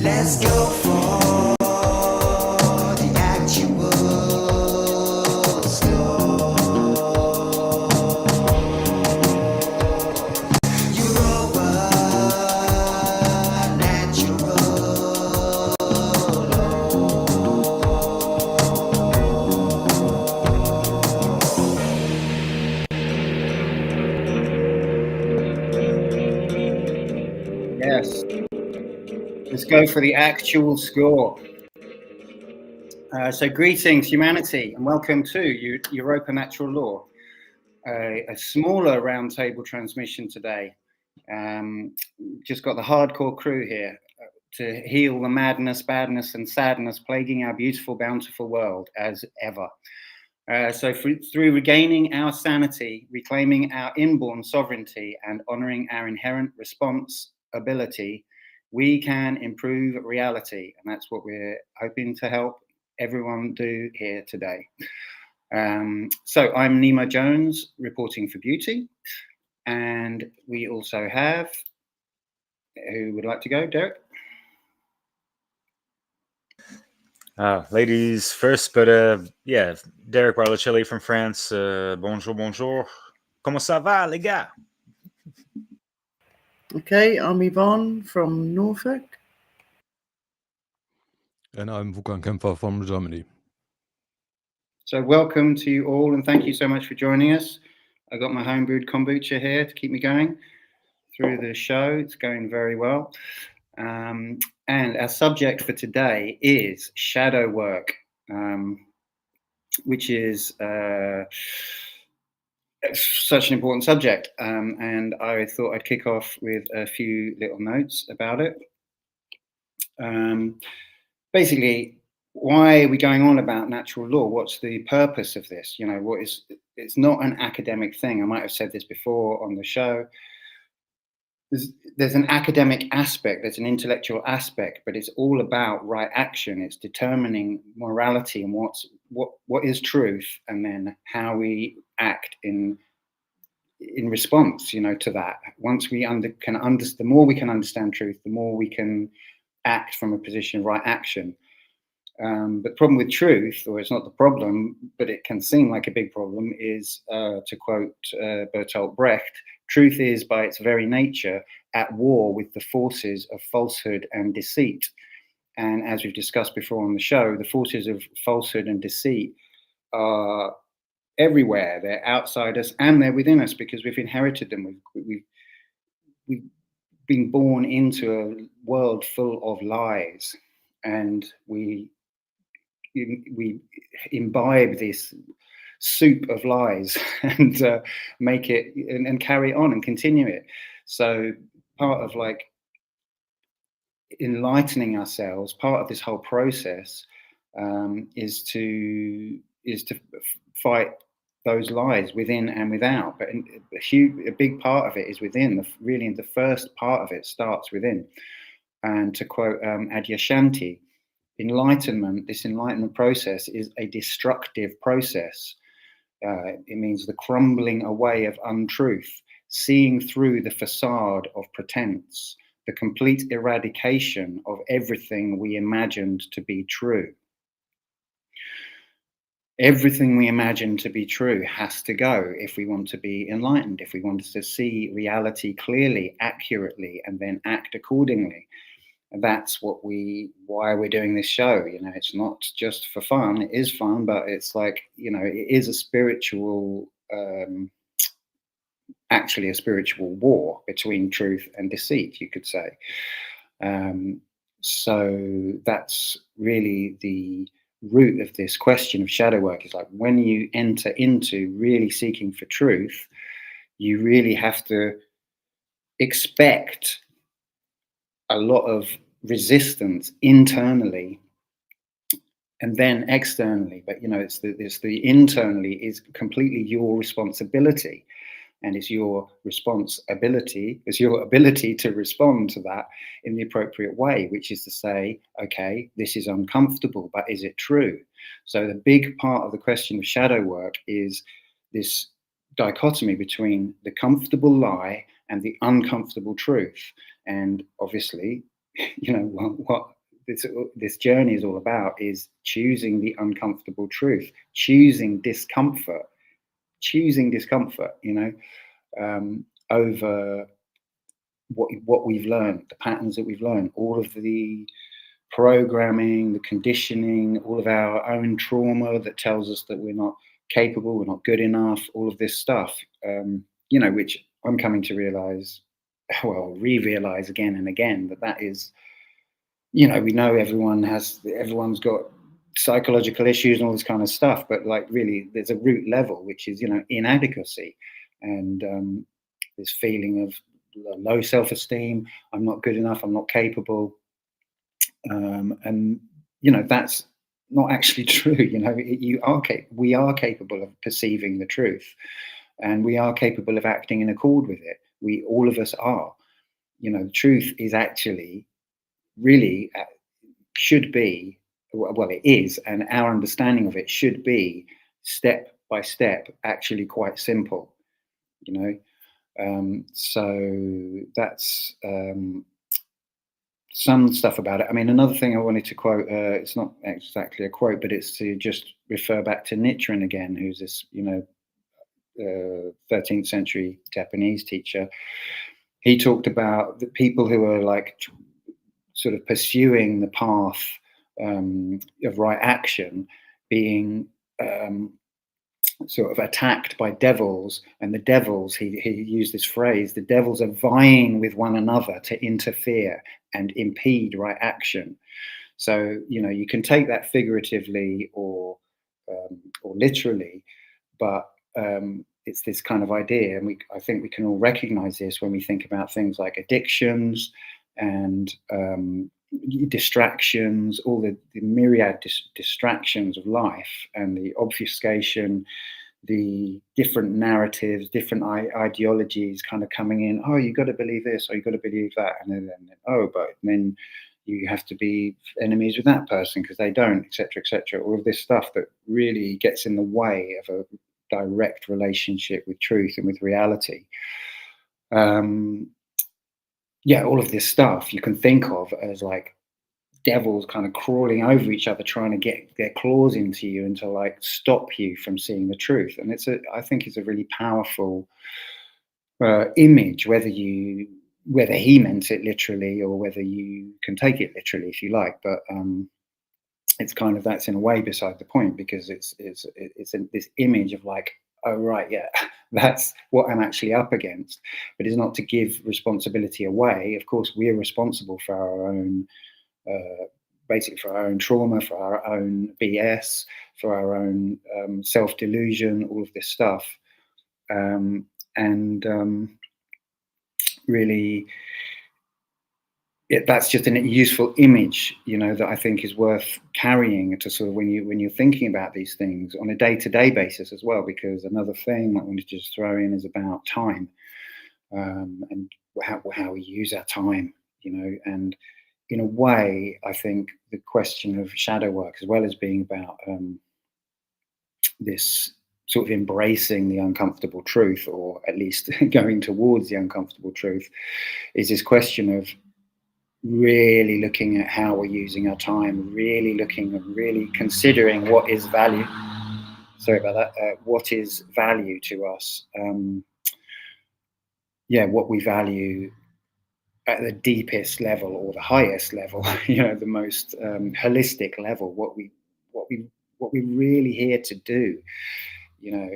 Let's go for the actual score. Europa, natural Yes. Let's go for the actual score. So greetings, humanity, and welcome to Europa Natural Law, a smaller roundtable transmission today. Just got the hardcore crew here to heal the madness, badness, and sadness plaguing our beautiful, bountiful world as ever. So through regaining our sanity, reclaiming our inborn sovereignty, and honoring our inherent responsibility, we can improve reality. And that's what we're hoping to help everyone do here today. So I'm Nemo Jones, reporting for Beauty. And we also have, who would like to go? Derek? Ladies first, but yeah, Derek Barlocelli from France. Bonjour, bonjour. Comment ça va, les gars? Okay, I'm Yvonne from Norfolk. And I'm Wukan Kempfer from Germany. So welcome to you all, and thank you so much for joining us. I got my homebrewed kombucha here to keep me going through the show. It's going very well. And our subject for today is shadow work, which is such an important subject. And I thought I'd kick off with a few little notes about it. Basically, why are we going on about natural law? What's the purpose of this? You know, it's not an academic thing. I might have said this before on the show. There's an academic aspect, there's an intellectual aspect, but it's all about right action. It's determining morality and what is truth, and then how we act in response, you know, to that. Once we the more we can understand truth, the more we can act from a position of right action. But the problem with truth, or it's not the problem, but it can seem like a big problem, is, to quote Bertolt Brecht, truth is by its very nature at war with the forces of falsehood and deceit. And as we've discussed before on the show, the forces of falsehood and deceit are everywhere. They're outside us and they're within us because we've inherited them. We've been born into a world full of lies, and we imbibe this soup of lies and make it and carry on and continue it. So part of like enlightening ourselves, part of this whole process is to fight those lies within and without. But a big part of it is within. Really, the first part of it starts within. And to quote Adyashanti, this enlightenment process is a destructive process. It means the crumbling away of untruth, seeing through the facade of pretense, the complete eradication of everything we imagined to be true. Everything we imagine to be true has to go if we want to be enlightened, if we want to see reality clearly, accurately, and then act accordingly. And that's why we're doing this show. You know, it's not just for fun. It is fun, but it's like, you know, it is a spiritual, actually a spiritual war between truth and deceit, you could say. So that's really the root of this question of shadow work. Is like when you enter into really seeking for truth, you really have to expect a lot of resistance internally and then externally. But you know, it's the internally is completely your responsibility, and it's your responsibility, it's your ability to respond to that in the appropriate way, which is to say, okay, this is uncomfortable, but is it true? So the big part of the question of shadow work is this dichotomy between the comfortable lie and the uncomfortable truth. And obviously, you know, what this journey is all about is choosing the uncomfortable truth, choosing discomfort, you know, over what we've learned, the patterns that we've learned, all of the programming, the conditioning, all of our own trauma that tells us that we're not capable, we're not good enough, all of this stuff, you know, which I'm coming to realize, well, re-realize again and again, that is, you know, we know everyone's got psychological issues and all this kind of stuff, but like really there's a root level, which is, you know, inadequacy and this feeling of low self-esteem. I'm not good enough, I'm not capable. And you know, that's not actually true. You know, we are capable of perceiving the truth, and we are capable of acting in accord with it. All of us are. You know, the truth is actually really should be, well, it is, and our understanding of it should be step by step, actually quite simple. You know, so that's some stuff about it. I mean, another thing I wanted to quote, it's not exactly a quote, but it's to just refer back to Nichiren again, who's this, you know, 13th century Japanese teacher. He talked about the people who are like sort of pursuing the path of right action being sort of attacked by devils, and the devils, he used this phrase, the devils are vying with one another to interfere and impede right action. So, you know, you can take that figuratively or literally, but it's this kind of idea, and I think we can all recognize this when we think about things like addictions and distractions, all the myriad distractions of life, and the obfuscation, the different narratives, different ideologies kind of coming in. Oh, you got to believe this, or you got to believe that, and then oh, but then you have to be enemies with that person because they don't, etc., etc. All of this stuff that really gets in the way of a direct relationship with truth and with reality. Yeah, all of this stuff you can think of as like devils kind of crawling over each other, trying to get their claws into you and to like stop you from seeing the truth. And I think it's a really powerful image, whether he meant it literally or whether you can take it literally if you like. But it's kind of, that's in a way beside the point, because it's this image of like, oh right, yeah, that's what I'm actually up against. But it's not to give responsibility away. Of course, we're responsible for our own, basically for our own trauma, for our own BS, for our own self-delusion, all of this stuff. Really, that's just a useful image, you know, that I think is worth carrying to sort of when you're thinking about these things on a day-to-day basis as well. Because another thing I wanted to just throw in is about time, and how we use our time, you know. And in a way, I think the question of shadow work, as well as being about this sort of embracing the uncomfortable truth, or at least going towards the uncomfortable truth, is this question of really looking at how we're using our time, really considering what is value. Sorry about that. What is value to us? Yeah, what we value at the deepest level or the highest level, you know, the most holistic level. What we're really here to do. You know,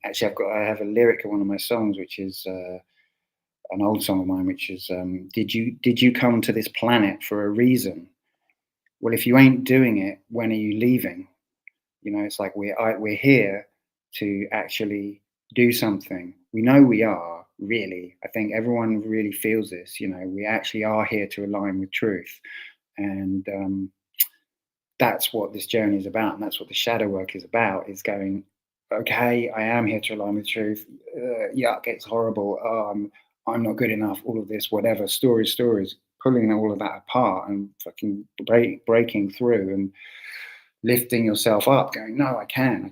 actually, I have a lyric in one of my songs, which is an old song of mine, which is, did you come to this planet for a reason? Well, if you ain't doing it, when are you leaving? You know, it's like we're here to actually do something. We know we are, really. I think everyone really feels this, you know, we actually are here to align with truth. And that's what this journey is about. And that's what the shadow work is about, is going, okay, I am here to align with truth. Yuck, it's horrible. I'm not good enough. All of this, whatever, stories, pulling all of that apart and fucking breaking through and lifting yourself up, going, no, I can.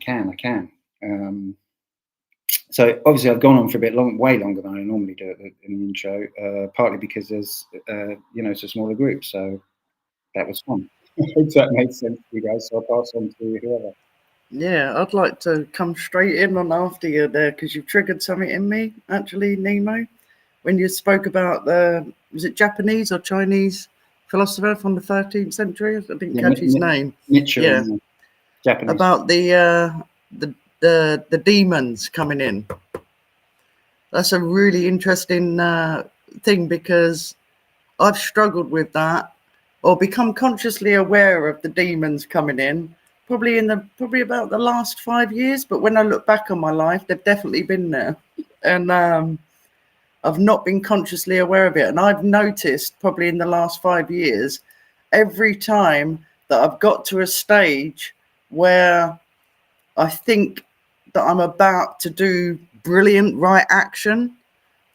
So obviously I've gone on for a bit way longer than I normally do in the intro, partly because there's, it's a smaller group, so that was fun. If that made sense to you guys, so I'll pass on to whoever. Yeah, I'd like to come straight in on after you there because you've triggered something in me, actually, Nemo. When you spoke about was it Japanese or Chinese philosopher from the 13th century? I didn't catch his name. Mitchell, Yeah. Japanese. About the demons coming in. That's a really interesting thing because I've struggled with that or become consciously aware of the demons coming in probably about the last 5 years. But when I look back on my life, they've definitely been there. And I've not been consciously aware of it. And I've noticed probably in the last 5 years, every time that I've got to a stage where I think that I'm about to do brilliant right action,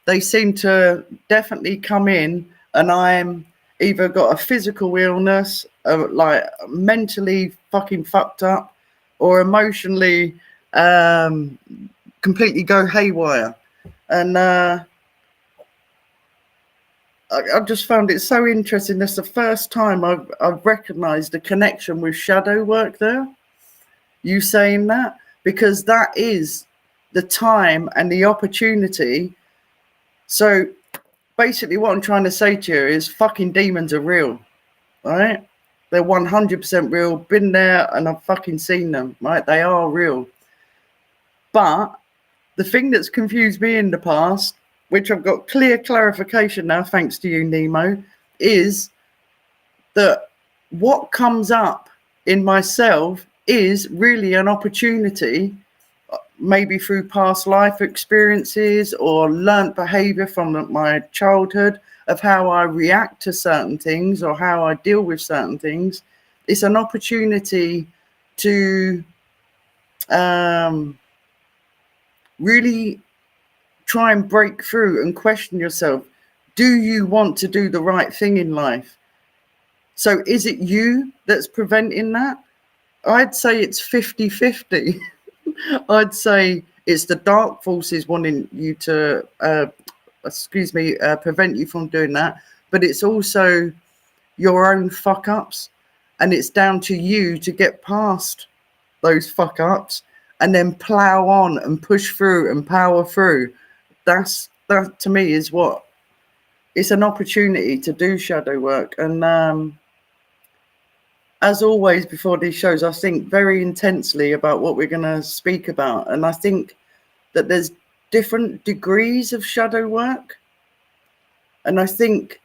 they seem to definitely come in, and I'm either got a physical illness, like mentally fucking fucked up, or emotionally completely go haywire. And I've just found it so interesting. That's the first time I've recognised a connection with shadow work there. You saying that, because that is the time and the opportunity. So basically what I'm trying to say to you is fucking demons are real, right? They're 100% real. Been there and I've fucking seen them, right? They are real. But the thing that's confused me in the past, which I've got clear clarification now, thanks to you, Nemo, is that what comes up in myself is really an opportunity, maybe through past life experiences or learnt behavior from my childhood of how I react to certain things or how I deal with certain things. It's an opportunity to really try and break through and question yourself. Do you want to do the right thing in life? So is it you that's preventing that? I'd say it's 50-50. I'd say it's the dark forces wanting you to, prevent you from doing that. But it's also your own fuck ups. And it's down to you to get past those fuck ups and then plow on and push through and power through. That to me is what it's an opportunity to do shadow work. And as always before these shows, I think very intensely about what we're going to speak about. And I think that there's different degrees of shadow work. And I think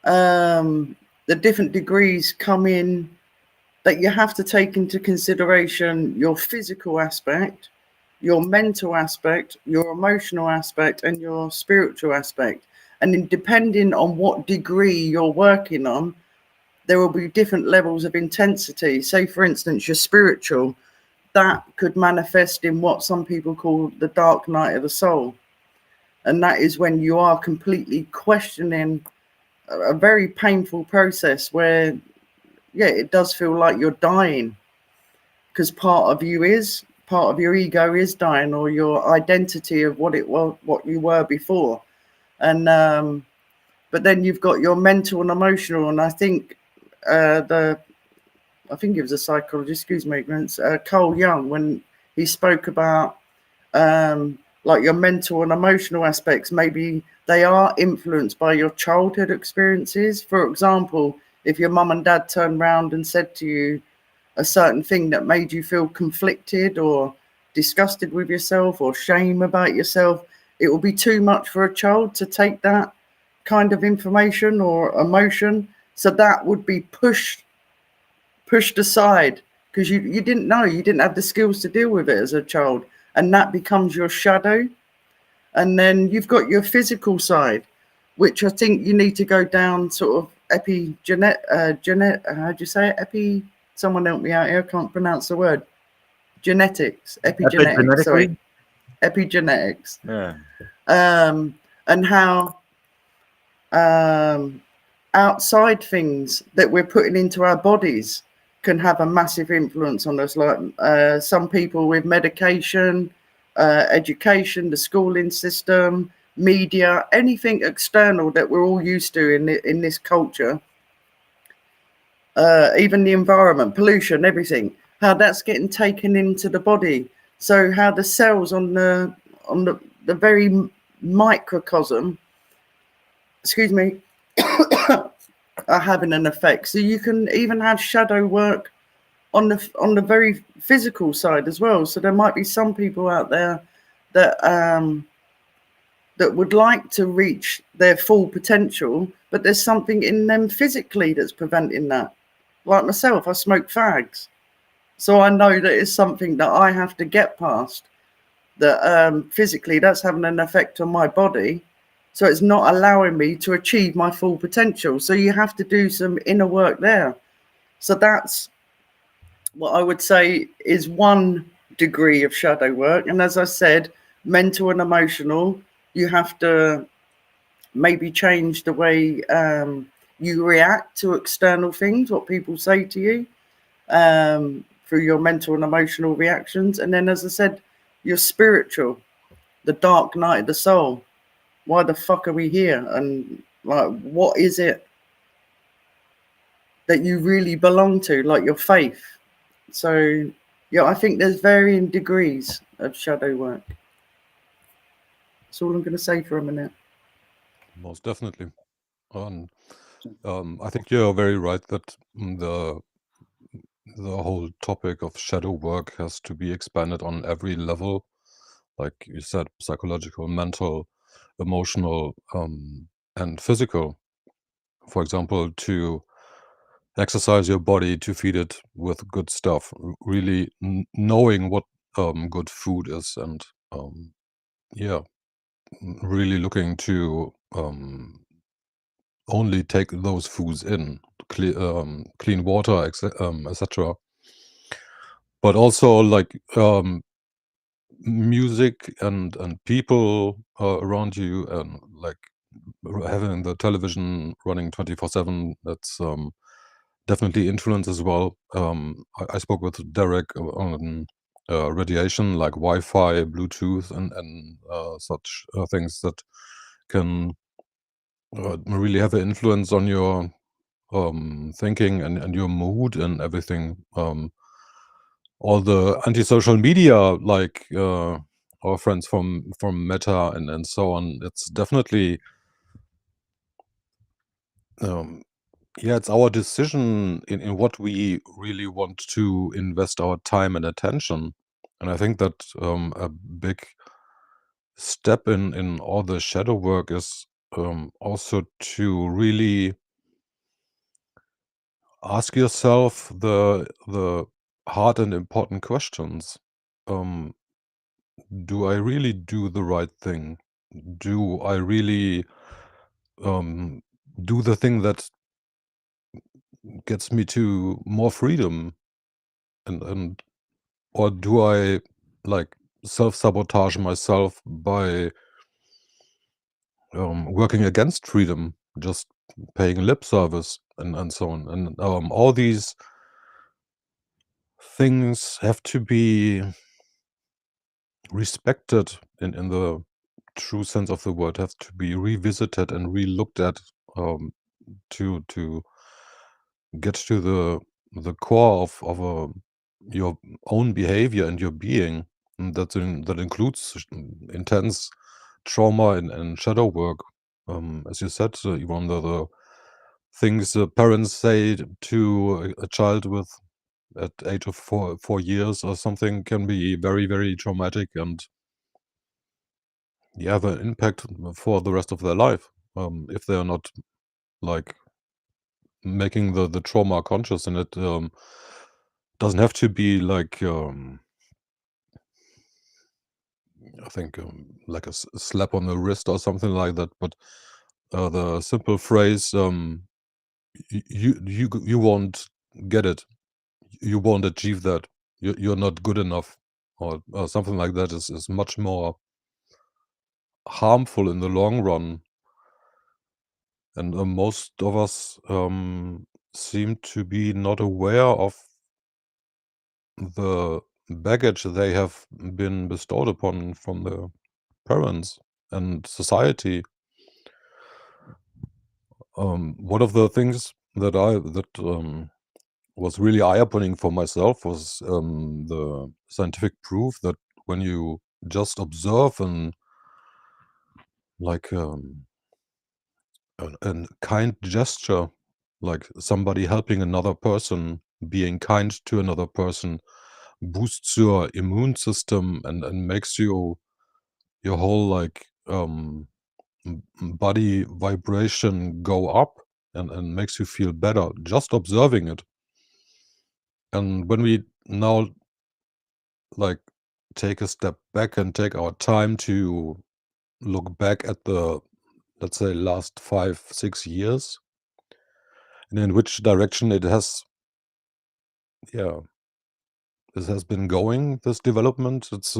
the different degrees come in that you have to take into consideration your physical aspect, your mental aspect, your emotional aspect, and your spiritual aspect. And then depending on what degree you're working on, there will be different levels of intensity. Say, for instance, your spiritual, that could manifest in what some people call the dark night of the soul. And that is when you are completely questioning a very painful process where, yeah, it does feel like you're dying because part of your ego is dying, or your identity of what you were before. And but then you've got your mental and emotional, and I think I think it was a psychologist, Carl Jung, when he spoke about like your mental and emotional aspects, maybe they are influenced by your childhood experiences. For example, if your mum and dad turned around and said to you a certain thing that made you feel conflicted or disgusted with yourself or shame about yourself, it will be too much for a child to take that kind of information or emotion. So that would be pushed aside because you didn't know, you didn't have the skills to deal with it as a child, and that becomes your shadow. And then you've got your physical side, which I think you need to go down sort of how do you say it? Someone help me out here, I can't pronounce the word. Epigenetics. Sorry. Epigenetics. Yeah. And how outside things that we're putting into our bodies can have a massive influence on us. Like some people with medication, education, the schooling system, media, anything external that we're all used to in this culture, even the environment, pollution, everything, how that's getting taken into the body. So how the cells on the very microcosm, excuse me, are having an effect. So you can even have shadow work on the very physical side as well. So there might be some people out there that that would like to reach their full potential, but there's something in them physically that's preventing that. Like myself, I smoke fags, so I know that it's something that I have to get past. That physically, that's having an effect on my body, so it's not allowing me to achieve my full potential. So you have to do some inner work there. So that's what I would say is one degree of shadow work. And as I said, mental and emotional, you have to maybe change the way you react to external things, what people say to you, through your mental and emotional reactions. And then, as I said, your spiritual, the dark night of the soul. Why the fuck are we here? And like, what is it that you really belong to, like your faith? So, yeah, I think there's varying degrees of shadow work. That's all I'm going to say for a minute. Most definitely. I think you're very right that the whole topic of shadow work has to be expanded on every level, like you said, psychological, mental, emotional, and physical. For example, to exercise your body, to feed it with good stuff, really knowing what good food is, and yeah, really looking to only take those foods in, clean water, etc. But also like music and people around you, and like having the television running 24/7. That's definitely influence as well. I spoke with Derek on radiation, like Wi-Fi, Bluetooth, and such things that can really have an influence on your thinking and your mood and everything. All the anti-social media, like our friends from Meta and so on, it's definitely yeah, it's our decision in what we really want to invest our time and attention. And I think that a big step in all the shadow work is also to really ask yourself the hard and important questions. Do I really do the right thing? Do I really do the thing that gets me to more freedom? And or do I like self-sabotage myself by working against freedom, just paying lip service and so on? And all these things have to be respected in the true sense of the word, have to be revisited and re-looked at, to get to the core of your own behavior and your being. And that includes intense trauma and shadow work. As you said, Yvonne, the things the parents say to a child with at age of 4 years or something can be very, very traumatic, and yeah, have an impact for the rest of their life, if they're not like making the trauma conscious. And it doesn't have to be like I think like a slap on the wrist or something like that, but the simple phrase, you won't get it, you won't achieve that, you're not good enough, or something like that is much more harmful in the long run. And most of us seem to be not aware of the baggage they have been bestowed upon from their parents and society. One of the things that was really eye-opening for myself was the scientific proof that when you just observe and like a kind gesture, like somebody helping another person, being kind to another person, boosts your immune system and makes your whole like body vibration go up and makes you feel better just observing it. And when we now like take a step back and take our time to look back at the, let's say, last 5-6 years and in which direction it has, yeah, this has been going, this development, it's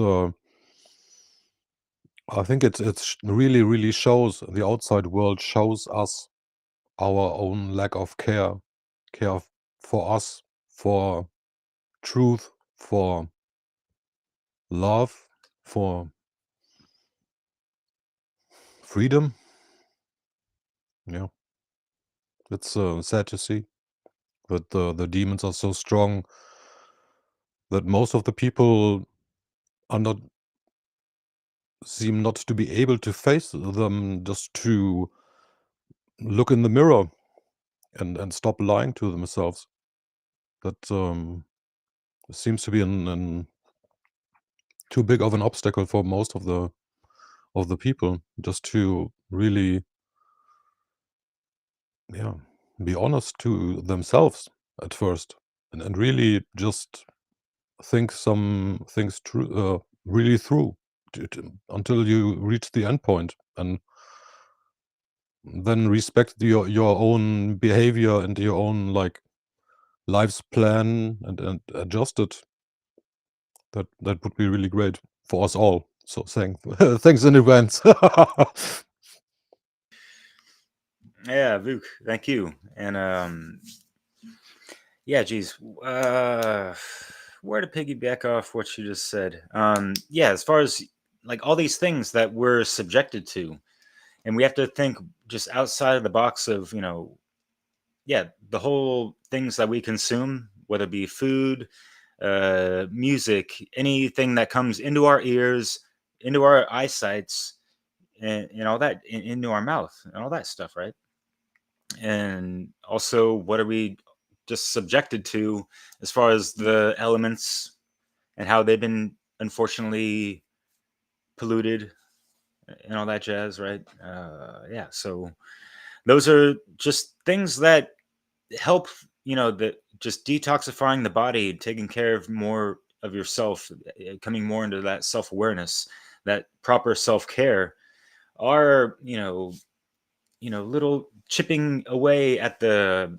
I think it's really shows, the outside world shows us our own lack of care for us, for truth, for love, for freedom. Yeah, it's sad to see that the demons are so strong that most of the people are not seem not to be able to face them, just to look in the mirror and stop lying to themselves. That seems to be an too big of an obstacle for most of the people, just to really, yeah, be honest to themselves at first and really just think some things really through until you reach the end point, and then respect your own behavior and your own like life's plan and adjust it. That would be really great for us all. So thanks in advance. Yeah, Vuk, thank you. And yeah, geez, where to piggyback off what you just said? Yeah, as far as like all these things that we're subjected to, and we have to think just outside of the box of, you know, yeah, the whole things that we consume, whether it be food, music, anything that comes into our ears, into our eyesights, and all that, into our mouth, and all that stuff, right? And also, what are we just subjected to as far as the elements and how they've been unfortunately polluted and all that jazz, right? Yeah, so those are just things that help, you know, that just detoxifying the body, taking care of more of yourself, coming more into that self-awareness, that proper self-care are, little chipping away at the,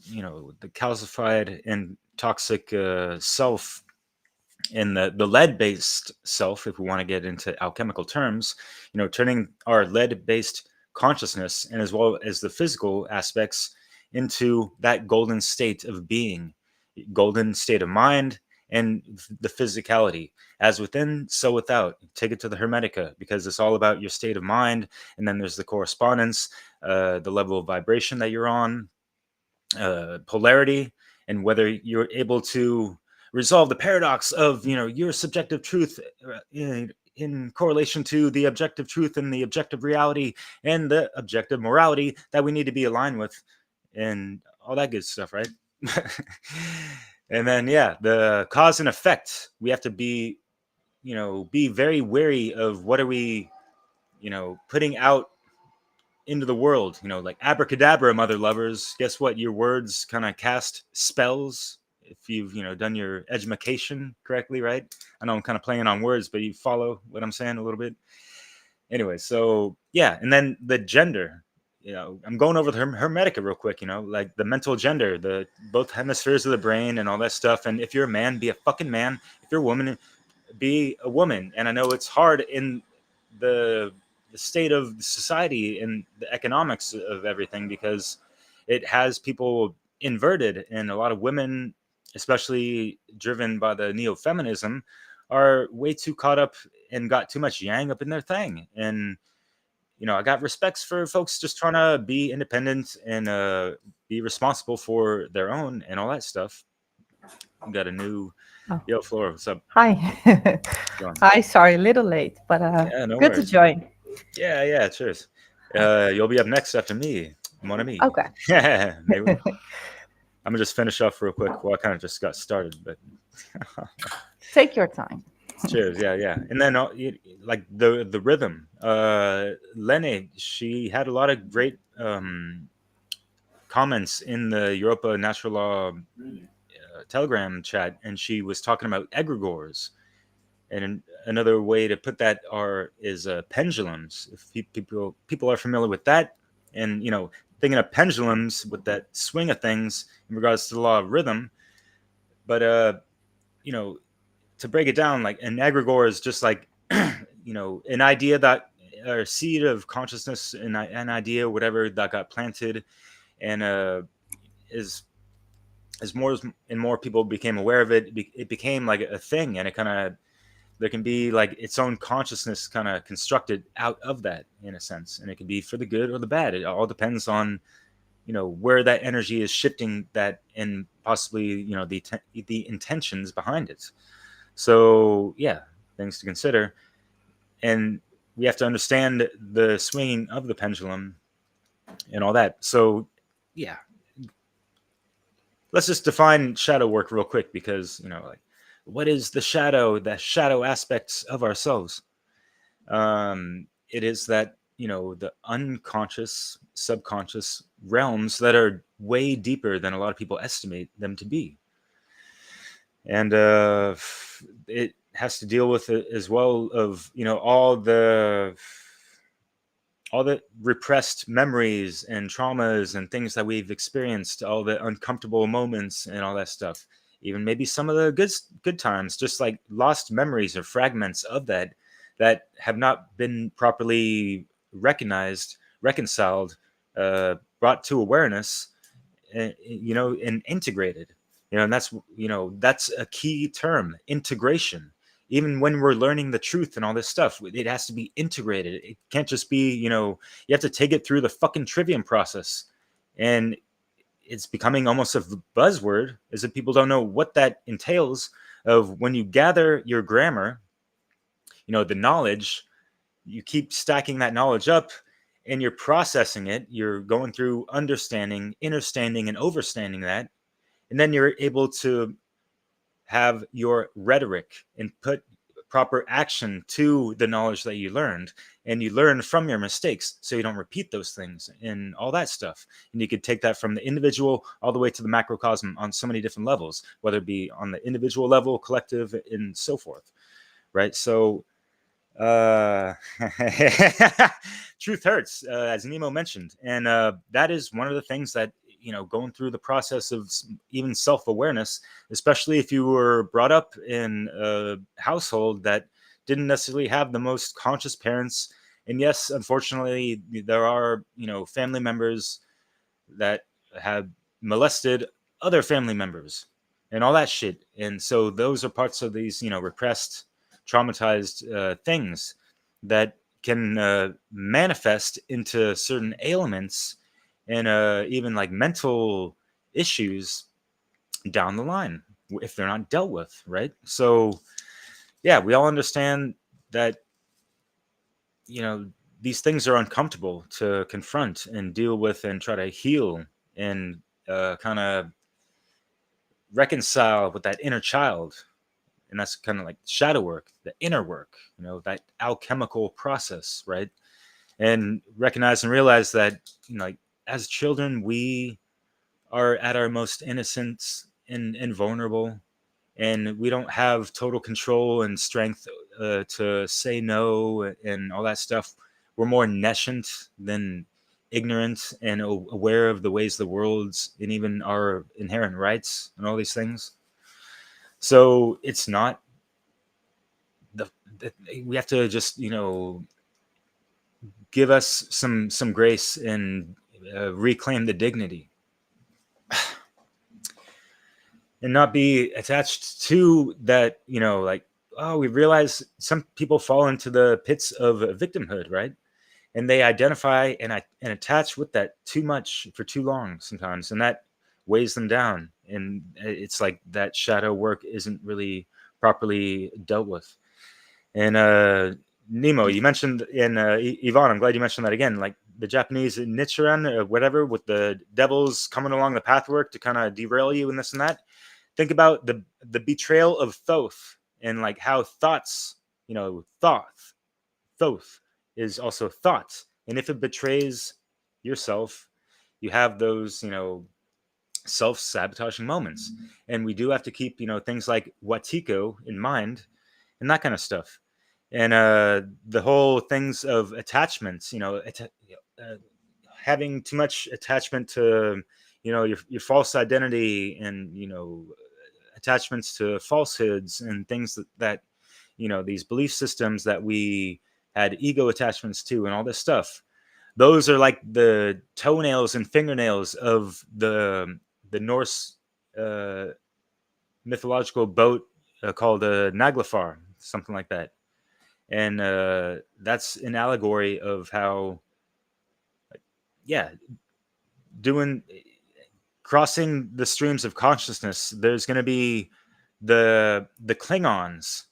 the calcified and toxic self, and the lead-based self, if we want to get into alchemical terms, turning our lead-based consciousness and as well as the physical aspects into that golden state of being, golden state of mind, and the physicality, as within so without. Take it to the hermetica, because it's all about your state of mind, and then there's the correspondence, the level of vibration that you're on, polarity, and whether you're able to resolve the paradox of your subjective truth in correlation to the objective truth and the objective reality and the objective morality that we need to be aligned with, and all that good stuff, right? And then, yeah, the cause and effect, we have to be very wary of what are we putting out into the world, like abracadabra, mother lovers. Guess what? Your words kind of cast spells if you've, done your education correctly, right? I know I'm kind of playing on words, but you follow what I'm saying a little bit. Anyway, so yeah, and then the gender. I'm going over the hermetica real quick. Like the mental gender, the both hemispheres of the brain, and all that stuff. And if you're a man, be a fucking man. If you're a woman, be a woman. And I know it's hard in the state of society and the economics of everything, because it has people inverted, and a lot of women, especially driven by the neo-feminism, are way too caught up and got too much yang up in their thing. And I got respects for folks just trying to be independent and be responsible for their own and all that stuff. We got a new Yo, Flora, what's up? Hi. Going? Hi, sorry, a little late, but Yeah, no good worries. to join. Yeah, cheers. You'll be up next after me, mon ami. Okay. Maybe. I'm gonna just finish off real quick. Well, I kind of just got started, but Take your time. cheers. Yeah. And then like the rhythm. Lene, she had a lot of great comments in the Europa Natural Law Telegram chat, and she was talking about egregores. And another way to put that is pendulums. If people are familiar with that, and thinking of pendulums with that swing of things in regards to the law of rhythm. But to break it down, like an egregore is just like an idea that, or seed of consciousness, an idea, whatever, that got planted, and is as more and more people became aware of it, it became like a thing, and it kind of, there can be like its own consciousness kind of constructed out of that, in a sense, and it can be for the good or the bad. It all depends on where that energy is shifting, that, and possibly the intentions behind it. So yeah, things to consider, and we have to understand the swinging of the pendulum and all that. So yeah, let's just define shadow work real quick, because like, what is the shadow aspects of ourselves? It is that the unconscious, subconscious realms that are way deeper than a lot of people estimate them to be, and it has to deal with it as well of all the repressed memories and traumas and things that we've experienced, all the uncomfortable moments and all that stuff, even maybe some of the good times, just like lost memories or fragments of that have not been properly recognized, reconciled, brought to awareness, and integrated. And that's a key term, integration. Even when we're learning the truth and all this stuff, it has to be integrated. It can't just be, you have to take it through the fucking trivium process. And it's becoming almost a buzzword, as if people don't know what that entails, of when you gather your grammar, the knowledge, you keep stacking that knowledge up, and you're processing it. You're going through understanding, understanding, and overstanding that. And then you're able to have your rhetoric and put proper action to the knowledge that you learned, and you learn from your mistakes so you don't repeat those things and all that stuff. And you could take that from the individual all the way to the macrocosm on so many different levels, whether it be on the individual level, collective, and so forth, right? So truth hurts, as Nemo mentioned, and that is one of the things that going through the process of even self-awareness, especially if you were brought up in a household that didn't necessarily have the most conscious parents. And yes, unfortunately, there are family members that have molested other family members and all that shit. And so those are parts of these repressed, traumatized things that can manifest into certain ailments and even like mental issues down the line if they're not dealt with, right? So yeah, we all understand that these things are uncomfortable to confront and deal with and try to heal and kind of reconcile with that inner child. And that's kind of like shadow work, the inner work, that alchemical process, right? And recognize and realize that like, as children, we are at our most innocent and vulnerable, and we don't have total control and strength to say no and all that stuff. We're more nescient than ignorant and aware of the ways the world's and even our inherent rights and all these things. So it's not we have to just give us some grace and reclaim the dignity and not be attached to that like oh, we realize some people fall into the pits of victimhood, right? And they identify and attach with that too much for too long sometimes, and that weighs them down. And it's like that shadow work isn't really properly dealt with. And Nemo, you mentioned, and Yvonne, I'm glad you mentioned that again, like the Japanese Nichiren or whatever, with the devils coming along the pathwork to kind of derail you and this and that. Think about the betrayal of Thoth, and like how thoughts, Thoth is also thought. And if it betrays yourself, you have those, self-sabotaging moments. And we do have to keep, things like Watiko in mind and that kind of stuff. And the whole things of attachments, having too much attachment to, your false identity, and, attachments to falsehoods and things that these belief systems that we had ego attachments to and all this stuff. Those are like the toenails and fingernails of the Norse mythological boat called Naglfar, something like that. And that's an allegory of how, crossing the streams of consciousness, there's going to be the Klingons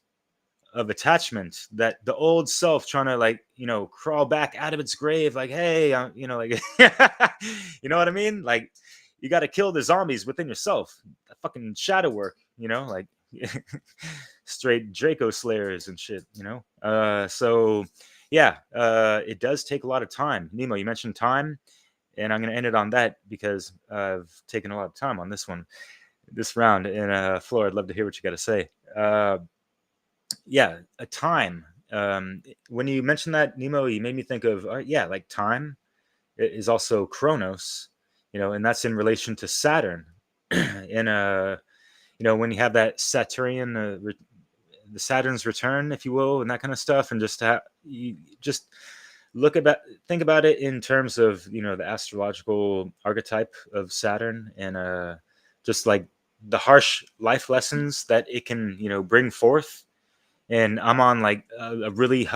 of attachment, that the old self trying to crawl back out of its grave, like, hey, like you know what I mean? Like, you got to kill the zombies within yourself. That fucking shadow work, like straight Draco slayers and shit, so yeah, it does take a lot of time. Nemo, you mentioned time, and I'm going to end it on that because I've taken a lot of time on this round. And Flora, I'd love to hear what you got to say. Yeah, a time. When you mentioned that, Nemo, you made me think of like time is also Chronos, and that's in relation to Saturn. And when you have that Saturnian, the Saturn's return, if you will, and that kind of stuff, and you just think about it in terms of the astrological archetype of Saturn, and just like the harsh life lessons that it can bring forth. And I'm on like a really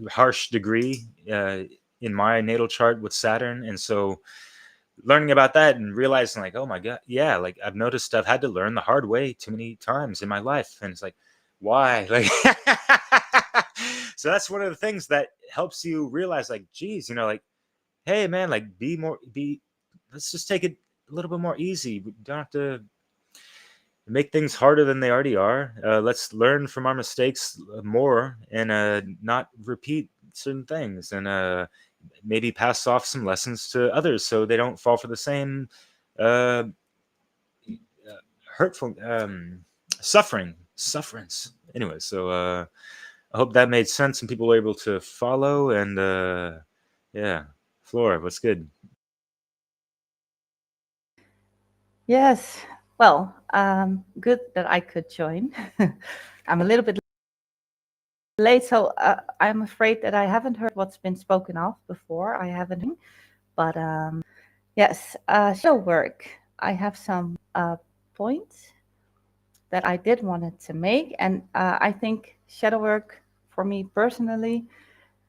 harsh degree in my natal chart with Saturn. And so learning about that and realizing like, oh my God, yeah, like I've noticed I've had to learn the hard way too many times in my life. And it's like, why? Like, so that's one of the things that helps you realize like, geez, like, hey man, like let's just take it a little bit more easy. We don't have to make things harder than they already are. Let's learn from our mistakes more, and not repeat certain things, and maybe pass off some lessons to others so they don't fall for the same hurtful sufferance. Anyway, so I hope that made sense and people were able to follow. And yeah, Flora, what's good? Yes. Well, good that I could join. I'm a little bit late, so I'm afraid that I haven't heard what's been spoken of before. I haven't, but yes, shadow work. I have some points that I did wanted to make, and I think shadow work for me personally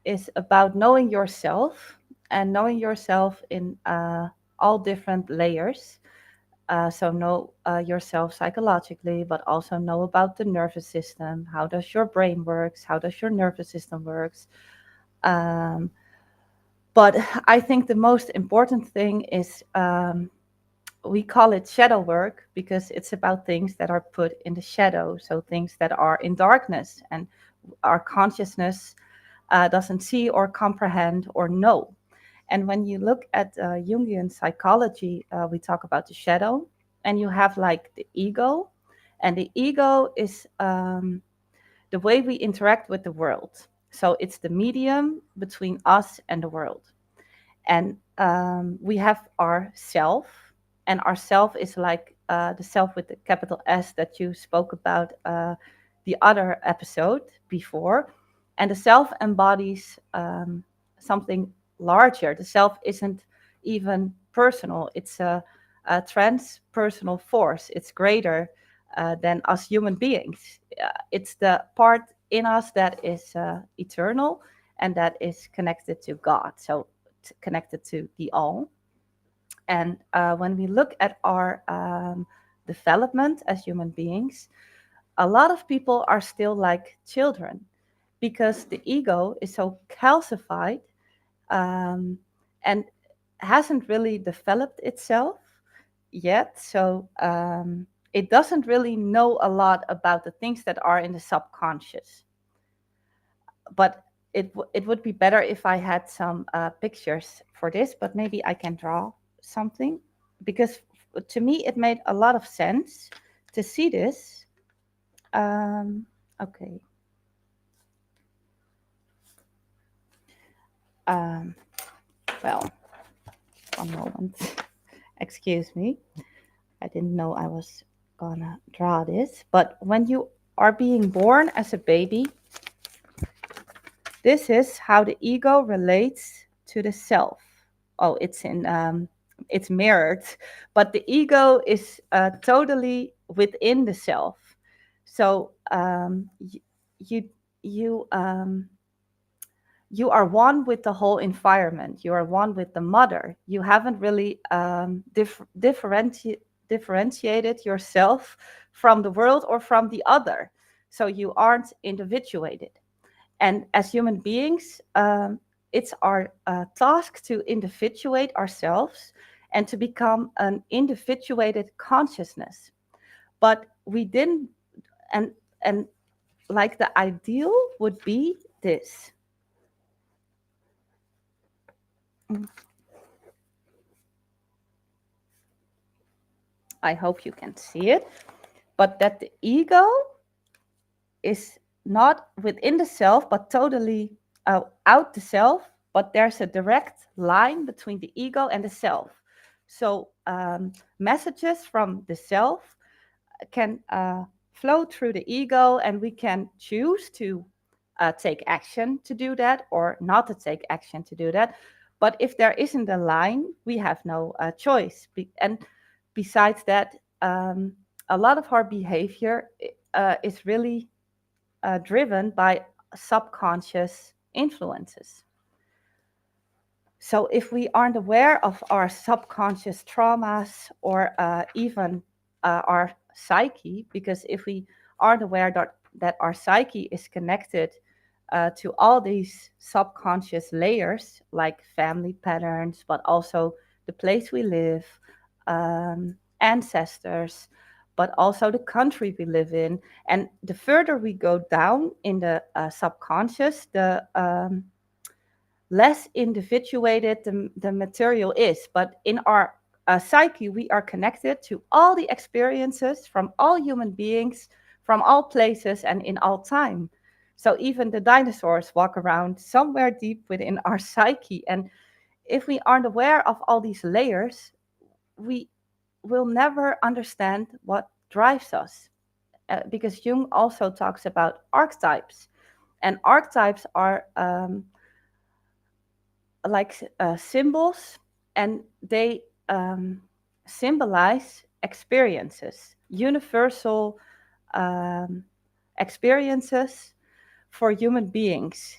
is about knowing yourself, and knowing yourself in all different layers. So know yourself psychologically, but also know about the nervous system. How does your brain works? How does your nervous system works? But I think the most important thing is we call it shadow work because it's about things that are put in the shadow. So things that are in darkness and our consciousness doesn't see or comprehend or know. And when you look at Jungian psychology, we talk about the shadow, and you have like the ego. And the ego is the way we interact with the world. So it's the medium between us and the world. And we have our self, and our self is like the self with the capital S that you spoke about the other episode before. And the self embodies something larger. The self isn't even personal. It's a transpersonal force. It's greater than us human beings. It's the part in us that is eternal and that is connected to God, so connected to the all. And when we look at our development as human beings, a lot of people are still like children because the ego is so calcified and hasn't really developed itself yet. So it doesn't really know a lot about the things that are in the subconscious. But it would be better if I had some pictures for this, but maybe I can draw something, because to me it made a lot of sense to see this. Okay. Well, one moment. Excuse me. I didn't know I was gonna draw this, but when you are being born as a baby, this is how the ego relates to the self. Oh, it's mirrored, but the ego is totally within the self. So you are one with the whole environment. You are one with the mother. You haven't really differentiated yourself from the world or from the other. So you aren't individuated. And as human beings, it's our task to individuate ourselves and to become an individuated consciousness. But we didn't, and like the ideal would be this. I hope you can see it, but that the ego is not within the self, but totally out the self, but there's a direct line between the ego and the self. So messages from the self can flow through the ego, and we can choose to take action to do that or not to take action to do that. But if there isn't a line, we have no choice. And besides that, a lot of our behavior is really driven by subconscious influences. So if we aren't aware of our subconscious traumas or even our psyche, because if we aren't aware that our psyche is connected to all these subconscious layers, like family patterns, but also the place we live, ancestors, but also the country we live in. And the further we go down in the subconscious, the less individuated the material is. But in our psyche, we are connected to all the experiences from all human beings, from all places and in all time. So even the dinosaurs walk around somewhere deep within our psyche. And if we aren't aware of all these layers, we will never understand what drives us. Because Jung also talks about archetypes. And archetypes are like symbols, and they symbolize experiences, universal experiences for human beings,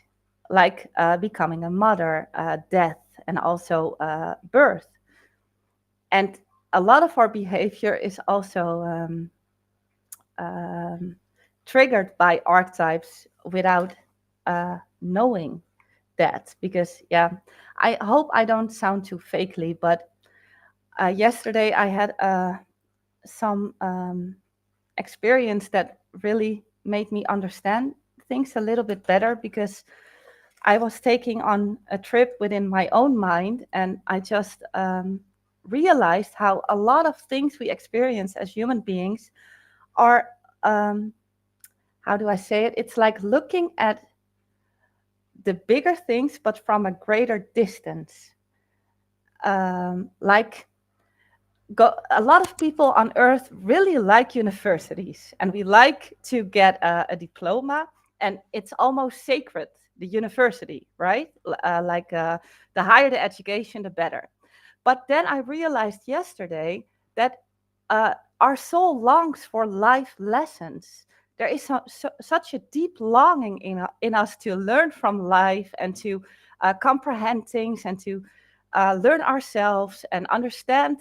like becoming a mother, death, and also birth. And a lot of our behavior is also triggered by archetypes without knowing that. Because, yeah, I hope I don't sound too fakely, but yesterday I had some experience that really made me understand things a little bit better, because I was taking on a trip within my own mind, and I just realized how a lot of things we experience as human beings are, how do I say it? It's like looking at the bigger things, but from a greater distance. Like a lot of people on Earth really like universities, and we like to get a diploma, and it's almost sacred, the university, right? The higher the education, the better. But then I realized yesterday that our soul longs for life lessons. There is such a deep longing in us to learn from life and to comprehend things and to learn ourselves and understand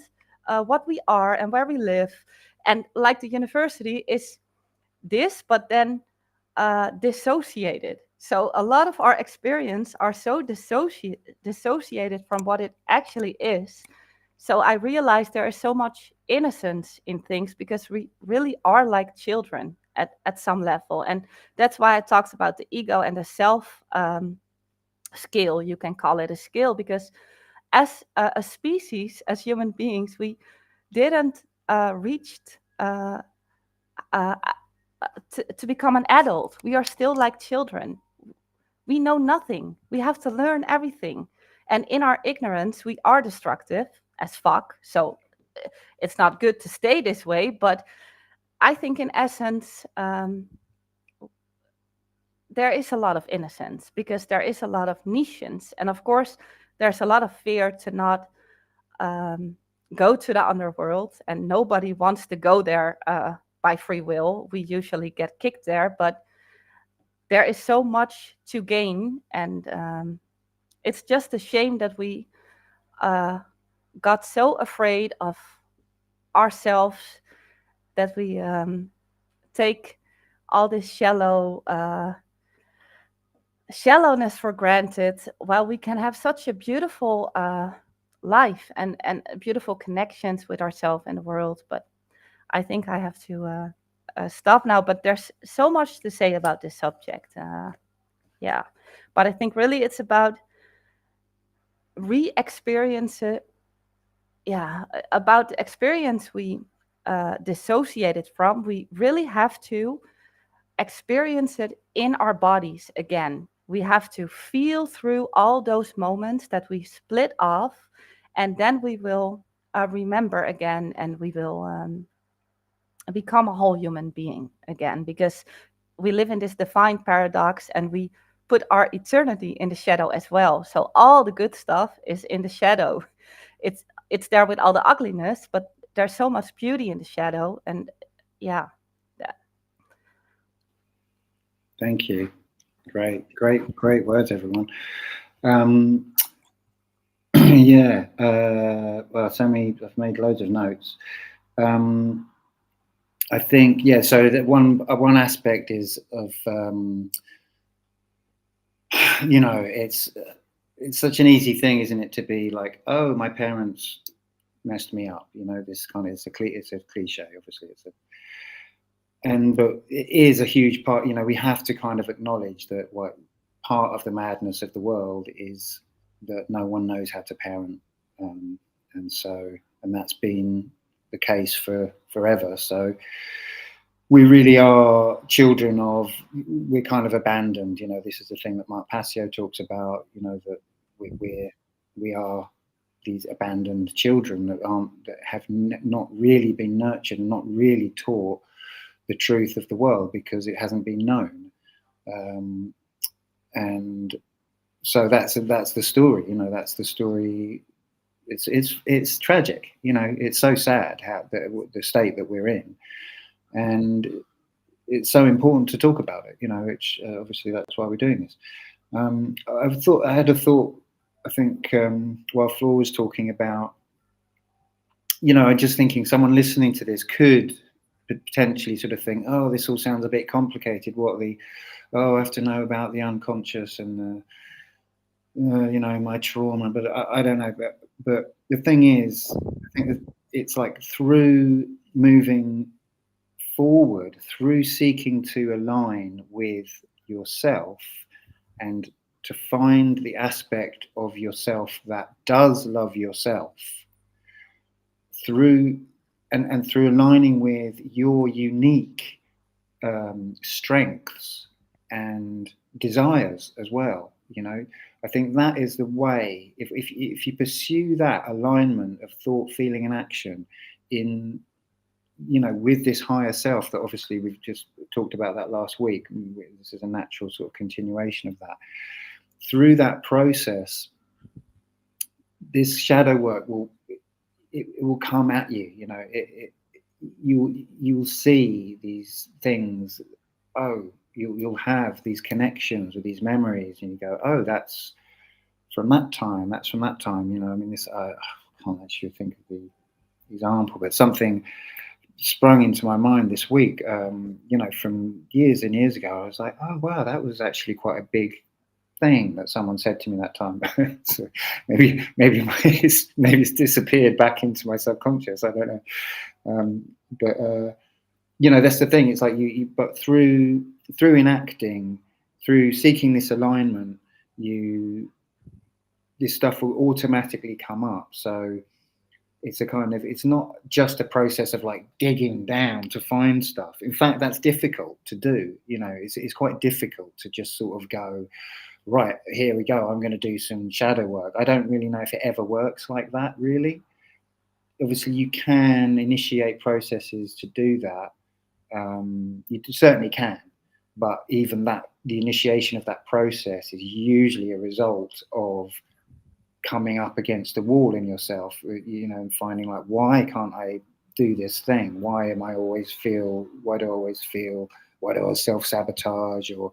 what we are and where we live. And like the university is this, but then dissociated. So a lot of our experience are so dissociated from what it actually is. So I realized there is so much innocence in things because we really are like children at some level. And that's why I talked about the ego and the self scale. You can call it a scale, because as a species, as human beings, we didn't reach to become an adult. We are still like children. We know nothing. We have to learn everything. And in our ignorance, we are destructive as fuck. So it's not good to stay this way. But I think in essence, there is a lot of innocence because there is a lot of niches. And of course, there's a lot of fear to not go to the underworld. And nobody wants to go there by free will. We usually get kicked there. But there is so much to gain, and it's just a shame that we got so afraid of ourselves that we take all this shallowness for granted, while we can have such a beautiful life and beautiful connections with ourselves and the world. But I think I have to stop now, but there's so much to say about this subject. Yeah, but I think really it's about re-experience it. Yeah, about the experience we dissociated from. We really have to experience it in our bodies again. We have to feel through all those moments that we split off, and then we will remember again, and we will become a whole human being again, because we live in this defined paradox and we put our eternity in the shadow as well. So all the good stuff is in the shadow. It's there with all the ugliness, but there's so much beauty in the shadow. And yeah. Thank you. Great words, everyone. Yeah, well, I've made loads of notes. I think, yeah, so that one aspect is of, you know, it's such an easy thing, isn't it, to be like, oh, my parents messed me up, you know, this kind of, it's a cliche, obviously, but it is a huge part, you know, we have to kind of acknowledge that what part of the madness of the world is that no one knows how to parent, and that's been the case for forever. So we really are children of, we're kind of abandoned, you know. This is the thing that PASSIO talks about, you know, that we are these abandoned children that have not really been nurtured and not really taught the truth of the world because it hasn't been known, and so that's the story, you know. That's the story. It's tragic, you know. It's so sad how the state that we're in, and it's so important to talk about it, you know. Which obviously that's why we're doing this. I had a thought. I think while Flor was talking about, you know, I'm just thinking someone listening to this could potentially sort of think, oh, this all sounds a bit complicated. I have to know about the unconscious and you know, my trauma, but I don't know. But the thing is, I think that it's like through moving forward, through seeking to align with yourself and to find the aspect of yourself that does love yourself, through aligning with your unique strengths and desires as well, you know. I think that is the way. If you pursue that alignment of thought, feeling, and action in, you know, with this higher self that obviously we've just talked about that last week, this is a natural sort of continuation of that. Through that process, this shadow work will come at you, you know. you'll see these things. Oh, you'll have these connections with these memories, and you go, oh, that's from that time. That's from that time. You know, I mean, this I can't actually think of the example, but something sprung into my mind this week. You know, from years and years ago, I was like, oh wow, that was actually quite a big thing that someone said to me that time. So maybe it's disappeared back into my subconscious. I don't know. But you know, that's the thing. It's like but through enacting, through seeking this alignment, this stuff will automatically come up. So it's a kind of, it's not just a process of like digging down to find stuff. In fact, that's difficult to do. You know, it's quite difficult to just sort of go, right, here we go, I'm going to do some shadow work. I don't really know if it ever works like that, really. Obviously, you can initiate processes to do that. You certainly can, but even that, the initiation of that process is usually a result of coming up against a wall in yourself, you know, and finding like, why can't I do this thing? Why do I always feel, why do I self-sabotage, or,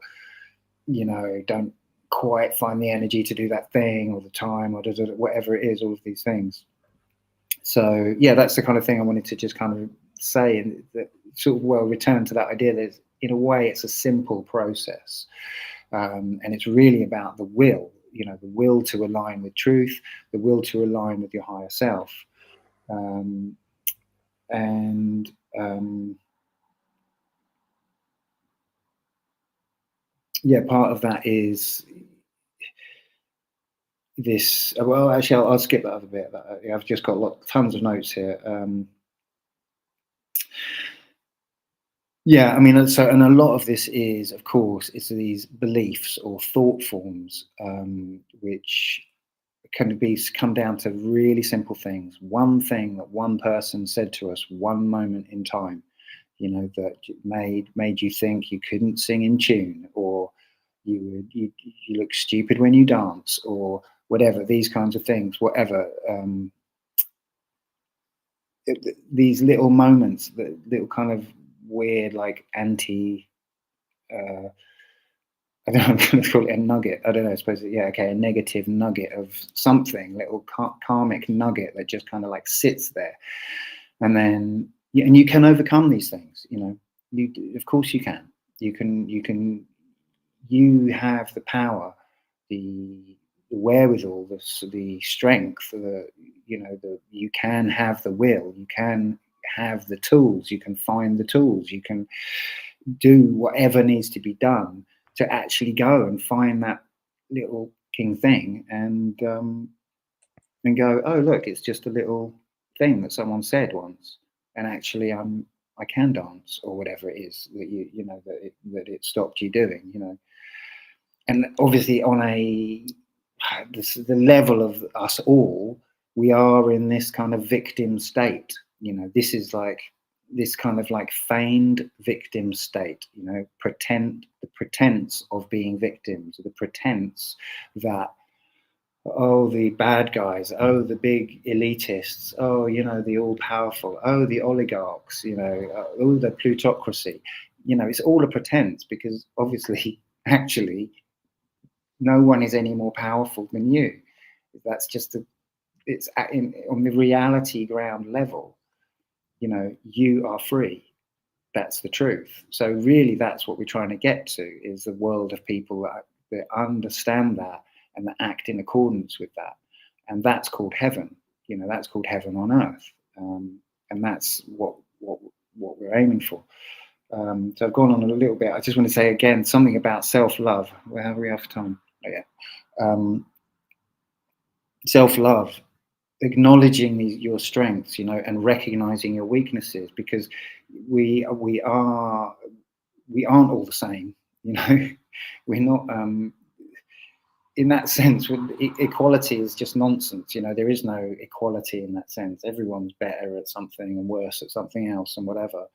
you know, don't quite find the energy to do that thing all the time, or whatever it is, all of these things. So yeah, that's the kind of thing I wanted to just kind of say, and that sort of, well, return to that idea that in a way it's a simple process, and it's really about the will, you know, the will to align with truth, the will to align with your higher self. Yeah, part of that is this, well, actually, I'll skip that other bit. I've just got tons of notes here. Yeah, I mean, so, and a lot of this is, of course, it's these beliefs or thought forms, which can come down to really simple things. One thing that one person said to us one moment in time, you know, that made you think you couldn't sing in tune, or you look stupid when you dance, or whatever, these kinds of things, whatever. These little moments, the little kind of weird, like I don't know, I'm going to call it a nugget. I don't know, I suppose, yeah, okay, a negative nugget of something, little karmic nugget that just kind of like sits there. And then, and you can overcome these things, you know, of course you can. You have the power, the wherewithal, the strength, you can have the will, you can have the tools, you can find the tools, you can do whatever needs to be done to actually go and find that little king thing, and go, oh look, it's just a little thing that someone said once, and actually I can dance, or whatever it is that you know that it stopped you doing, you know. And obviously on the level of us all, we are in this kind of victim state, you know. This is like this kind of like feigned victim state, you know, the pretense of being victims, the pretense that, oh, the bad guys, oh, the big elitists, oh, you know, the all-powerful, oh, the oligarchs, you know, oh, the plutocracy, you know, it's all a pretense, because obviously, actually, no one is any more powerful than you. That's just it's on the reality ground level, you know, you are free. That's the truth. So really, that's what we're trying to get to, is the world of people that understand that and that act in accordance with that. And that's called heaven. You know, that's called heaven on earth. And that's what we're aiming for. So I've gone on a little bit. I just want to say again something about self-love. How are we have time? Oh, yeah. Self-love, acknowledging your strengths, you know, and recognizing your weaknesses, because we aren't all the same, you know. We're not, in that sense, equality is just nonsense, you know. There is no equality in that sense. Everyone's better at something and worse at something else, and whatever.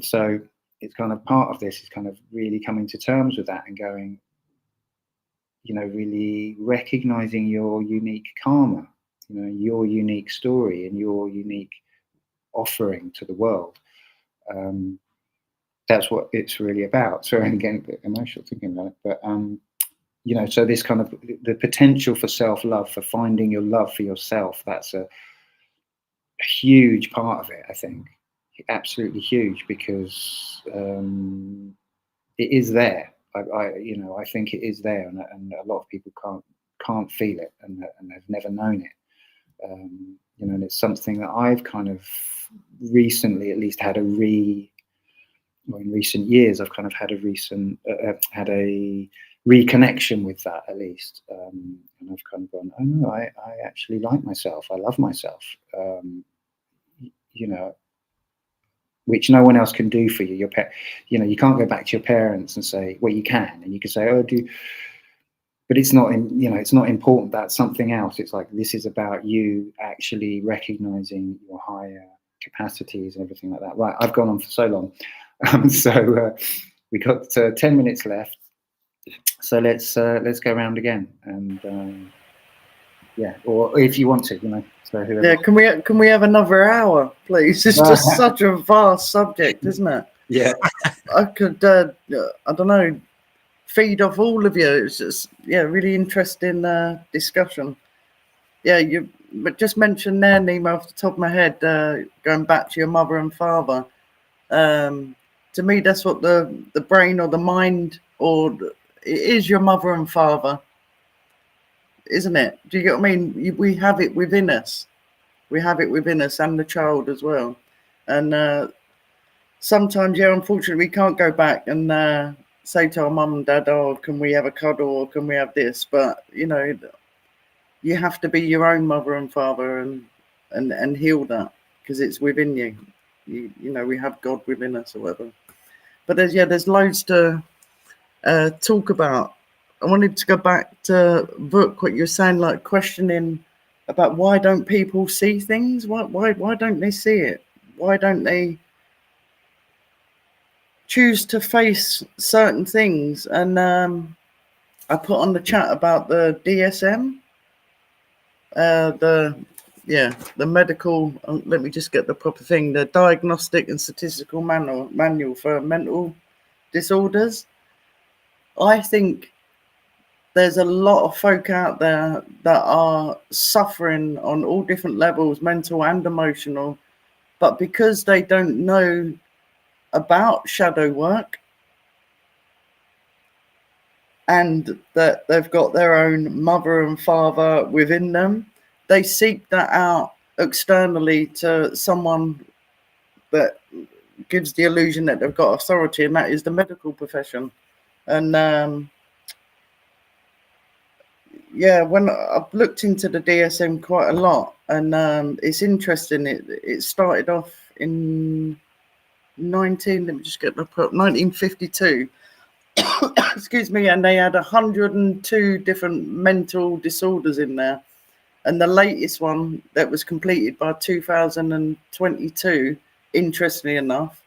So it's kind of part of this is kind of really coming to terms with that and going, you know, really recognizing your unique karma, you know, your unique story and your unique offering to the world. That's what it's really about. So again, a bit emotional thinking about it, but you know, so this kind of the potential for self-love, for finding your love for yourself, that's a huge part of it, I think. Absolutely huge, because it is there. You know, I think it is there, and a lot of people can't feel it, and have never known it. You know, and it's something that I've kind of recently, at least, had in recent years, I've kind of had a reconnection with that, at least, and I've kind of gone, oh no, I actually like myself. I love myself. You know, which no one else can do for you. You know, you can't go back to your parents and say, well, you can, and you can say, oh, but it's not, you know, it's not important. That's something else. It's like, this is about you actually recognizing your higher capacities and everything like that. Right, I've gone on for so long. So we got 10 minutes left. So let's go around again, and yeah, or if you want to, you know. So whoever. Yeah, can we have another hour, please? It's just such a vast subject, isn't it? Yeah. I could, I don't know, feed off all of you. It's just, yeah, really interesting discussion. Yeah, but just mentioned there, Nemo, off the top of my head, going back to your mother and father. To me, that's what the brain or the mind, or it is your mother and father, isn't it? Do you get what I mean? We have it within us. We have it within us, and the child as well. And sometimes, yeah, unfortunately, we can't go back and say to our mum and dad, oh, can we have a cuddle, or can we have this? But, you know, you have to be your own mother and father and heal that, because it's within you. You know, we have God within us or whatever. But there's loads to talk about. I wanted to go back to Vuk, what you're saying, like questioning about why don't people see things? Why don't they see it? Why don't they choose to face certain things? And I put on the chat about the DSM, the medical. Let me just get the proper thing. The Diagnostic and Statistical Manual for Mental Disorders. I think there's a lot of folk out there that are suffering on all different levels, mental and emotional, but because they don't know about shadow work and that they've got their own mother and father within them, they seek that out externally to someone that gives the illusion that they've got authority, and that is the medical profession. And yeah, when I've looked into the DSM quite a lot, and it's interesting. It started off in 1952. Excuse me, and they had 102 different mental disorders in there, and the latest one that was completed by 2022, interestingly enough,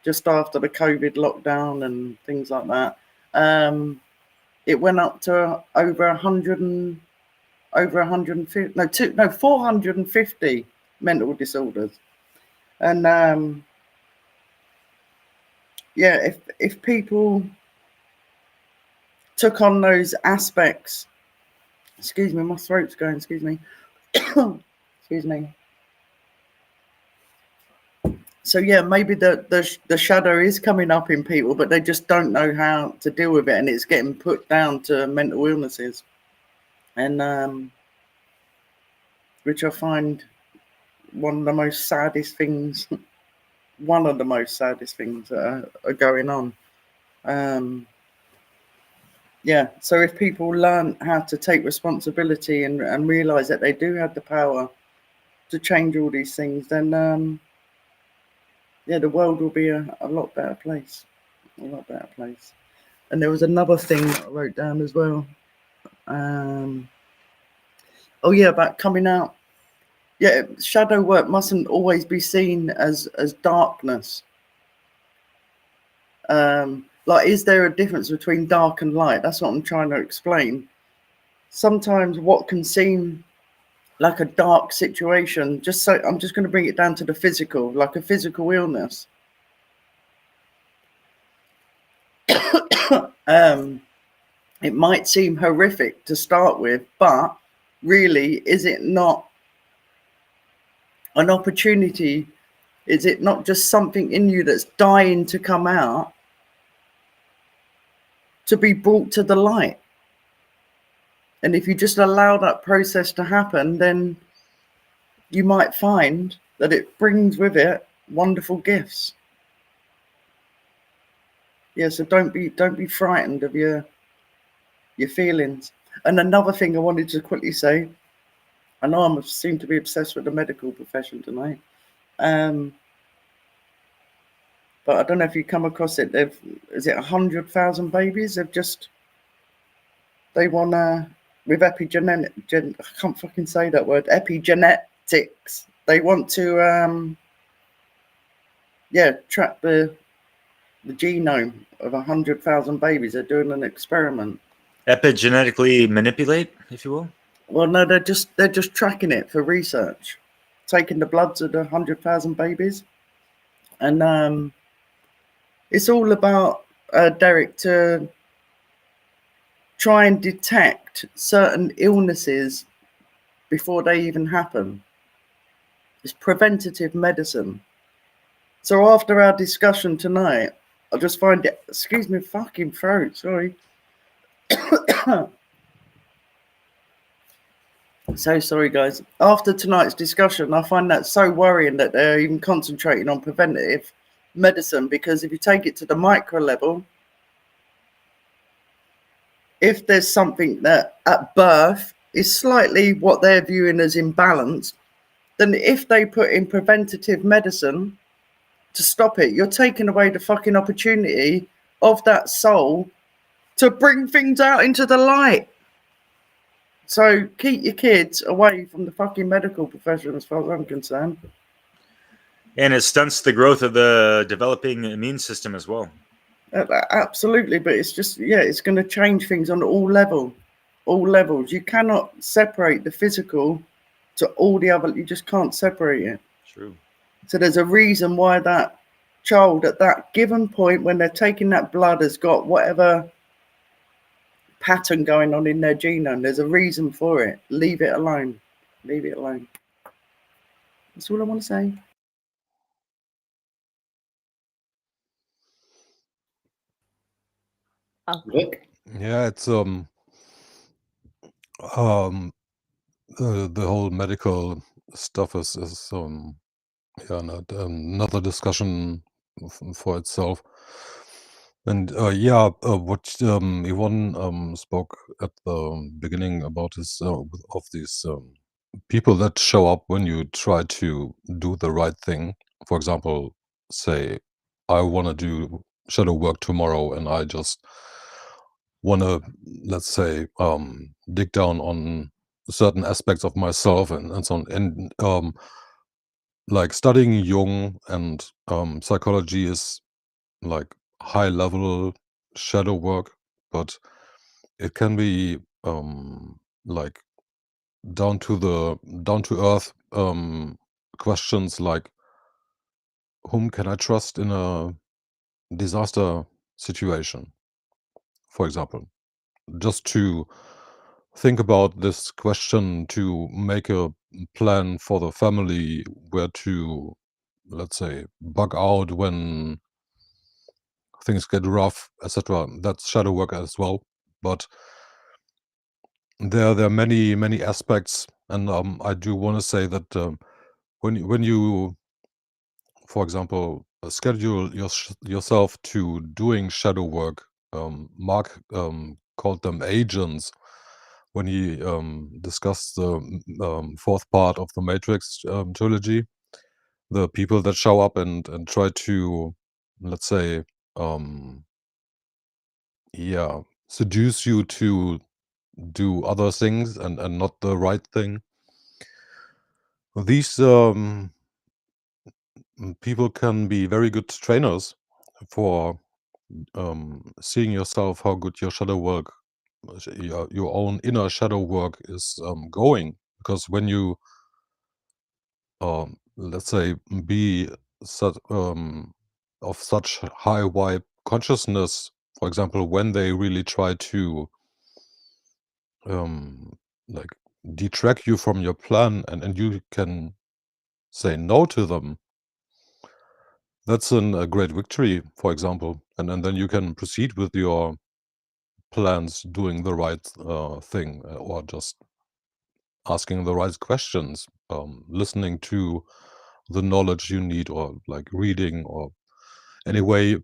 just after the COVID lockdown and things like that, it went up to over 450 mental disorders. And yeah, if people took on those aspects, excuse me, my throat's going, excuse me. Excuse me. So yeah, maybe the shadow is coming up in people, but they just don't know how to deal with it, and it's getting put down to mental illnesses, and which I find one of the most saddest things. One of the most saddest things that are going on. Yeah, so if people learn how to take responsibility and realize that they do have the power to change all these things, then yeah, the world will be a lot better place. A lot better place. And there was another thing that I wrote down as well. Oh yeah, about coming out. Yeah, shadow work mustn't always be seen as darkness. Like, is there a difference between dark and light? That's what I'm trying to explain. Sometimes what can seem like a dark situation, just so I'm just going to bring it down to the physical, like a physical illness. It might seem horrific to start with, but really, is it not an opportunity? Is it not just something in you that's dying to come out, to be brought to the light? And if you just allow that process to happen, then you might find that it brings with it wonderful gifts. Yeah, so don't be frightened of your feelings. And another thing I wanted to quickly say, I know I seem to be obsessed with the medical profession tonight, but I don't know if you come across it. Is it 100,000 babies? They want to, with I can't fucking say that word, epigenetics. They want to, track the genome of 100,000 babies. They're doing an experiment. Epigenetically manipulate, if you will. Well, no, they're just tracking it for research, taking the bloods of the 100,000 babies, and it's all about Derek, to try and detect certain illnesses before they even happen. It's preventative medicine. So after our discussion tonight, I just find it, excuse me, fucking throat, sorry. So sorry, guys. After tonight's discussion, I find that so worrying that they're even concentrating on preventative medicine, because if you take it to the micro level, if there's something that at birth is slightly what they're viewing as imbalanced, then if they put in preventative medicine to stop it, you're taking away the fucking opportunity of that soul to bring things out into the light. So keep your kids away from the fucking medical profession, as far as I'm concerned. And it stunts the growth of the developing immune system as well. Absolutely, but it's just, it's going to change things on all levels. You cannot separate the physical to all the other. You just can't separate it. True. So there's a reason why that child at that given point, when they're taking that blood, has got whatever pattern going on in their genome. There's a reason for it. Leave it alone. Leave it alone. That's all I want to say. Look, Yeah, it's the whole medical stuff is another discussion for itself. And what Yvonne spoke at the beginning about is of these people that show up when you try to do the right thing. For example, say I want to do shadow work tomorrow, and I just want to, let's say, dig down on certain aspects of myself and so on. And like studying Jung and psychology is like high level shadow work, but it can be like down to earth questions like, whom can I trust in a disaster situation, for example. Just to think about this question, to make a plan for the family, where to, let's say, bug out when things get rough, etc. That's shadow work as well. But there are many aspects, and I do want to say that when you, for example, schedule yourself to doing shadow work, Mark called them agents when he discussed the fourth part of the Matrix trilogy. The people that show up and try to, let's say, seduce you to do other things and not the right thing. These people can be very good trainers for seeing yourself, how good your shadow work, your own inner shadow work is going. because when you let's say be such of such high vibe consciousness, for example, when they really try to like detract you from your plan, and you can say no to them, that's a great victory, for example, and then you can proceed with your plans, doing the right thing, or just asking the right questions, listening to the knowledge you need, or like reading, or any way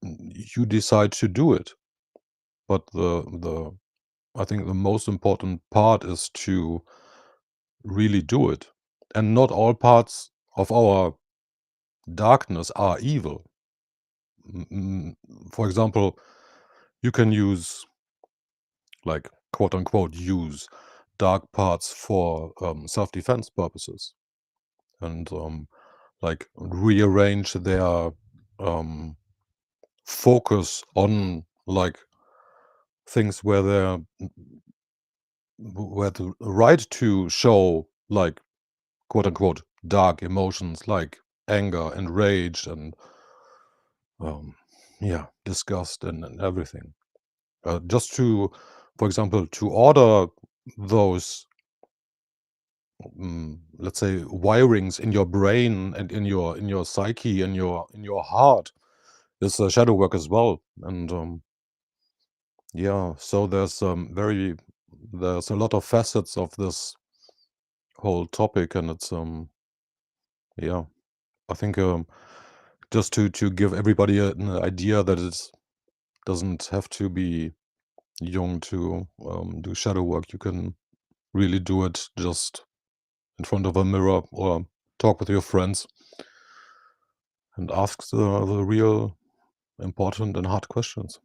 you decide to do it. But I think the most important part is to really do it, and not all parts of our darkness are evil. For example, you can use, like, quote unquote, use dark parts for self-defense purposes, and like rearrange their focus on like things where they're where the right to show, like, quote unquote, dark emotions like anger and rage and yeah, disgust and everything. Just to, for example, to order those let's say wirings in your brain and in your psyche, in your heart, is shadow work as well. And yeah, so there's a lot of facets of this whole topic, and it's yeah, I think just to give everybody an idea that it doesn't have to be young to do shadow work. You can really do it just in front of a mirror, or talk with your friends and ask the real important and hard questions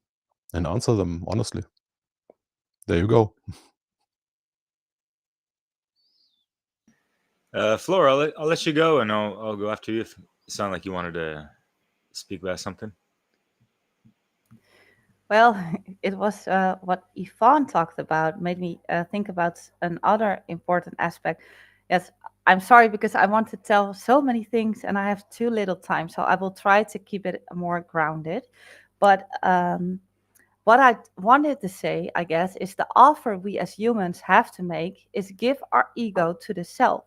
and answer them honestly. There you go. Flora, I'll let you go, and I'll go after you. If it sounded like you wanted to speak about something. Well, it was what Yvonne talked about made me think about another important aspect. Yes, I'm sorry because I want to tell so many things and I have too little time, so I will try to keep it more grounded. But what I wanted to say, I guess, is the offer we as humans have to make is give our ego to the self.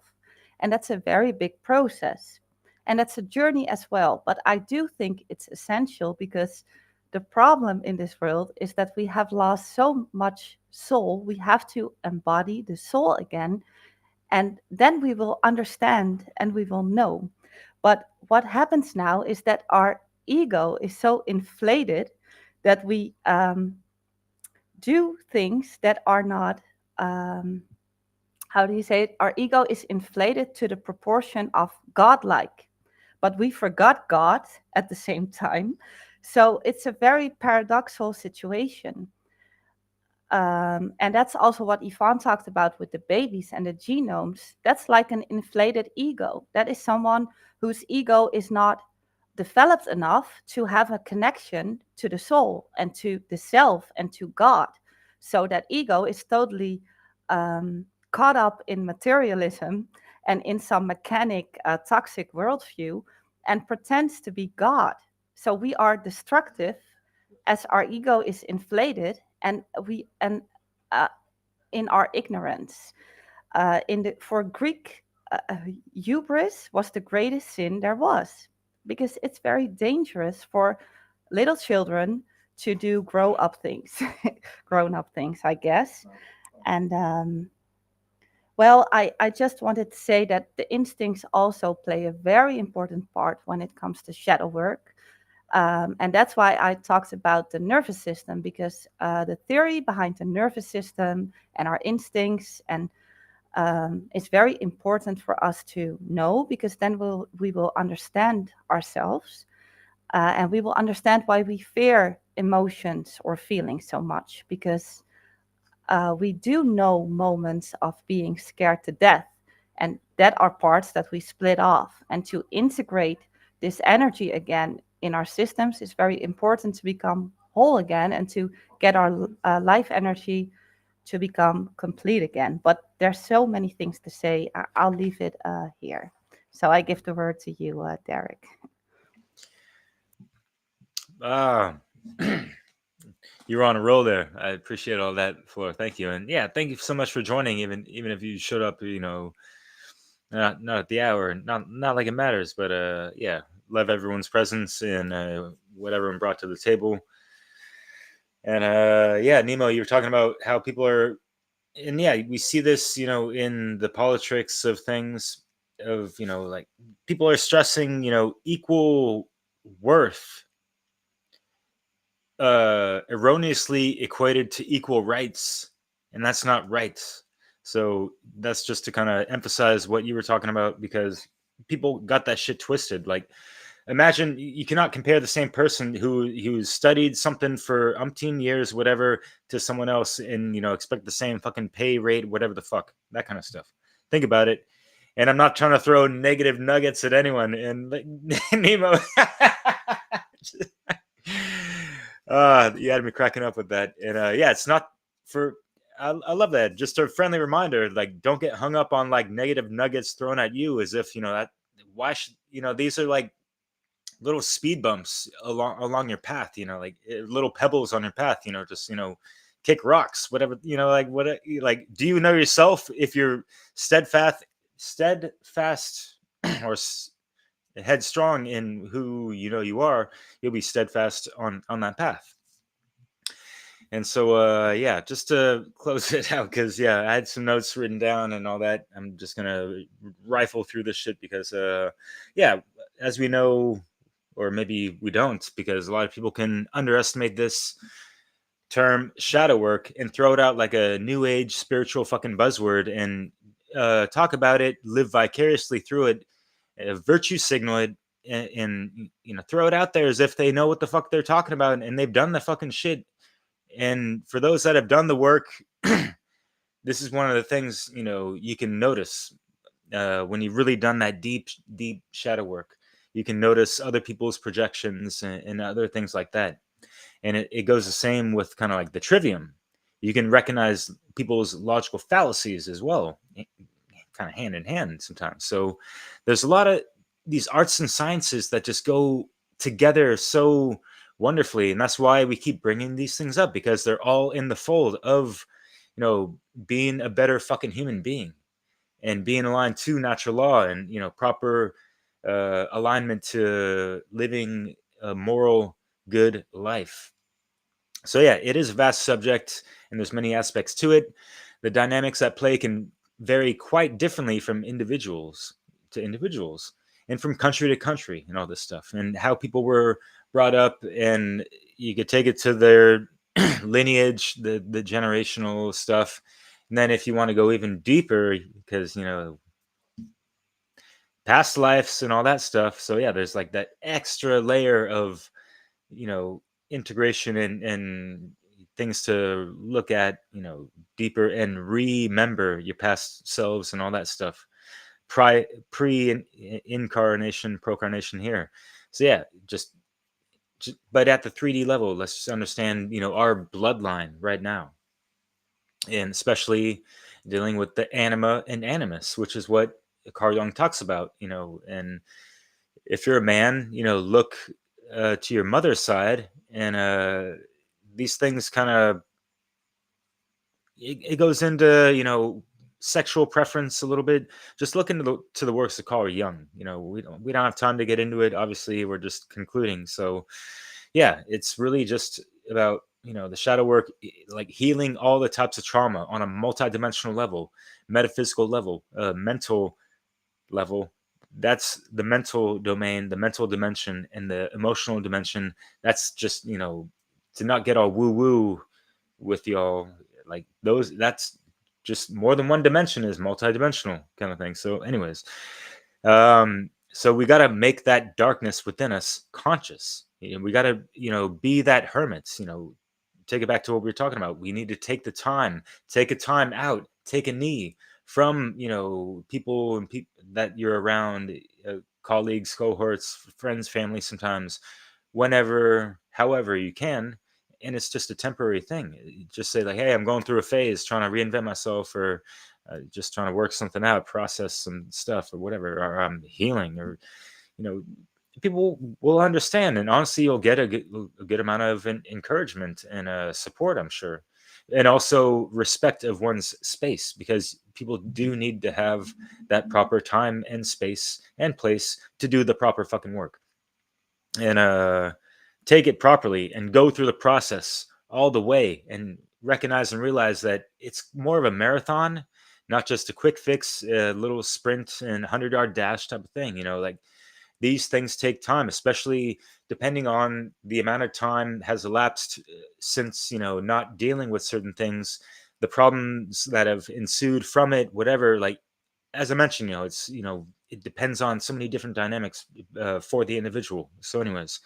And that's a very big process. And that's a journey as well. But I do think it's essential because the problem in this world is that we have lost so much soul. We have to embody the soul again. And then we will understand and we will know. But what happens now is that our ego is so inflated that we do things that are not, how do you say it? Our ego is inflated to the proportion of godlike, but we forgot God at the same time. So it's a very paradoxical situation. And that's also what Yvonne talked about with the babies and the genomes. That's like an inflated ego. That is someone whose ego is not developed enough to have a connection to the soul and to the self and to God. So that ego is totally caught up in materialism and in some mechanic, toxic worldview and pretends to be God. So we are destructive as our ego is inflated and in our ignorance. For Greek, hubris was the greatest sin there was, because it's very dangerous for little children to do grown up things, I guess. And well, I just wanted to say that the instincts also play a very important part when it comes to shadow work. And that's why I talked about the nervous system, because the theory behind the nervous system and our instincts and it's very important for us to know, because then we will understand ourselves and we will understand why we fear emotions or feelings so much, because we do know moments of being scared to death, and that are parts that we split off. And to integrate this energy again in our systems is very important to become whole again and to get our life energy to become complete again. But there's so many things to say. I'll leave it here. So I give the word to you, Derek. You're on a roll there. I appreciate all that, Flora. Thank you. And yeah, thank you so much for joining, even if you showed up, not at the hour, not like it matters, but yeah, love everyone's presence and what everyone brought to the table. And yeah, Nemo, you were talking about how people are, and yeah, we see this, in the politics of things, of like people are stressing, equal worth, erroneously equated to equal rights, and that's not right. So that's just to kind of emphasize what you were talking about, because people got that shit twisted. Like, imagine you cannot compare the same person who studied something for umpteen years, whatever, to someone else and expect the same fucking pay rate, whatever the fuck, that kind of stuff. Think about it. And I'm not trying to throw negative nuggets at anyone. And like, Nemo, you had me cracking up with that. And yeah, it's not for. I love that. Just a friendly reminder, like, don't get hung up on like negative nuggets thrown at you as if that. Why should these are like little speed bumps along your path, like little pebbles on your path, just kick rocks, whatever, like what, like, do you know yourself if you're steadfast or headstrong in who you are, you'll be steadfast on that path. And so yeah, just to close it out, because yeah, I had some notes written down and all that. I'm just gonna rifle through this shit because yeah, as we know, or maybe we don't, because a lot of people can underestimate this term shadow work and throw it out like a new age spiritual fucking buzzword and talk about it, live vicariously through it, virtue signal it, and throw it out there as if they know what the fuck they're talking about and they've done the fucking shit. And for those that have done the work, this is one of the things you can notice when you've really done that deep shadow work. You can notice other people's projections and other things like that. And it goes the same with kind of like the trivium. You can recognize people's logical fallacies as well, kind of hand in hand sometimes. So there's a lot of these arts and sciences that just go together so wonderfully. And that's why we keep bringing these things up, because they're all in the fold of, being a better fucking human being and being aligned to natural law and, proper alignment to living a moral, good life. So yeah, it is a vast subject and there's many aspects to it. The dynamics at play can vary quite differently from individuals to individuals and from country to country and all this stuff, and how people were brought up, and you could take it to their lineage, the generational stuff. And then if you want to go even deeper, because past lives and all that stuff. So yeah, there's like that extra layer of integration and things to look at deeper and remember your past selves and all that stuff, pre-incarnation, procarnation here. So yeah, just but at the 3D level, let's just understand our bloodline right now, and especially dealing with the anima and animus, which is what Carl Jung talks about. And if you're a man, look to your mother's side, and these things kind of it goes into sexual preference a little bit. Just look into the works of Carl Jung. We don't have time to get into it. Obviously, we're just concluding. So yeah, it's really just about the shadow work, like healing all the types of trauma on a multidimensional level, metaphysical level, mental level. That's the mental domain, the mental dimension, and the emotional dimension. That's just to not get all woo woo with y'all, like those. That's just more than one dimension is multidimensional kind of thing. So anyways, so we got to make that darkness within us conscious. We got to be that hermits. Take it back to what we were talking about. We need to take a time out, take a knee from people and that you're around, colleagues, cohorts, friends, family, sometimes, whenever, however you can, and it's just a temporary thing. You just say like, hey, I'm going through a phase, trying to reinvent myself, or just trying to work something out, process some stuff, or whatever, or I'm healing, or people will understand, and honestly, you'll get a good amount of encouragement and support, I'm sure, and also respect of one's space, because people do need to have that proper time and space and place to do the proper fucking work, and take it properly and go through the process all the way, and recognize and realize that it's more of a marathon, not just a quick fix, a little sprint and 100-yard dash type of thing. Like, these things take time, especially depending on the amount of time has elapsed since, not dealing with certain things, the problems that have ensued from it, whatever. Like, as I mentioned, it's, it depends on so many different dynamics for the individual. So anyways,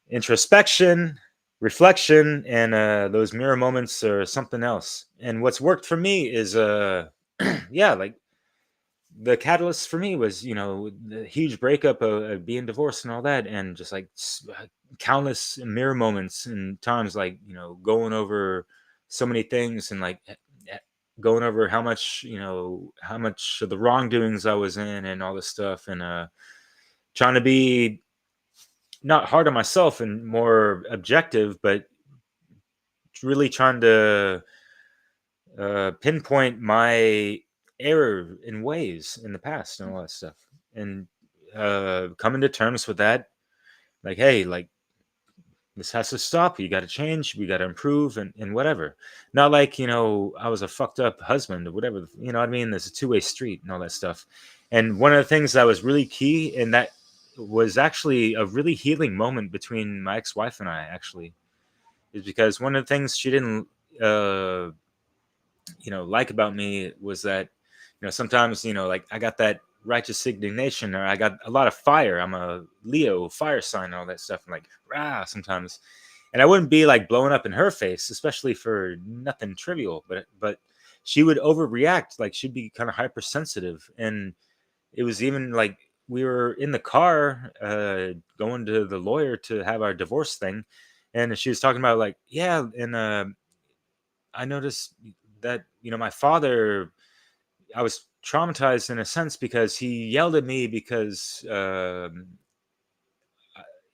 introspection, reflection, and those mirror moments are something else. And what's worked for me is, like, the catalyst for me was, the huge breakup of being divorced and all that, and just like countless mirror moments and times, like, going over so many things, and like going over how much of the wrongdoings I was in and all this stuff, and trying to be not hard on myself and more objective, but really trying to pinpoint my error in ways in the past and all that stuff, and coming to terms with that, like, hey, like, this has to stop, you got to change, we got to improve, and whatever. Not like, I was a fucked up husband or whatever, what I mean? There's a two-way street and all that stuff. And one of the things that was really key, and that was actually a really healing moment between my ex-wife and I, actually, is because one of the things she didn't like about me was that, sometimes, like, I got that righteous indignation, or I got a lot of fire. I'm a Leo fire sign and all that stuff. I'm like, rah, sometimes. And I wouldn't be like blowing up in her face, especially for nothing trivial, but she would overreact. Like, she'd be kind of hypersensitive. And it was even like, we were in the car going to the lawyer to have our divorce thing. And she was talking about, like, yeah, and I noticed that, my father, I was traumatized in a sense because he yelled at me because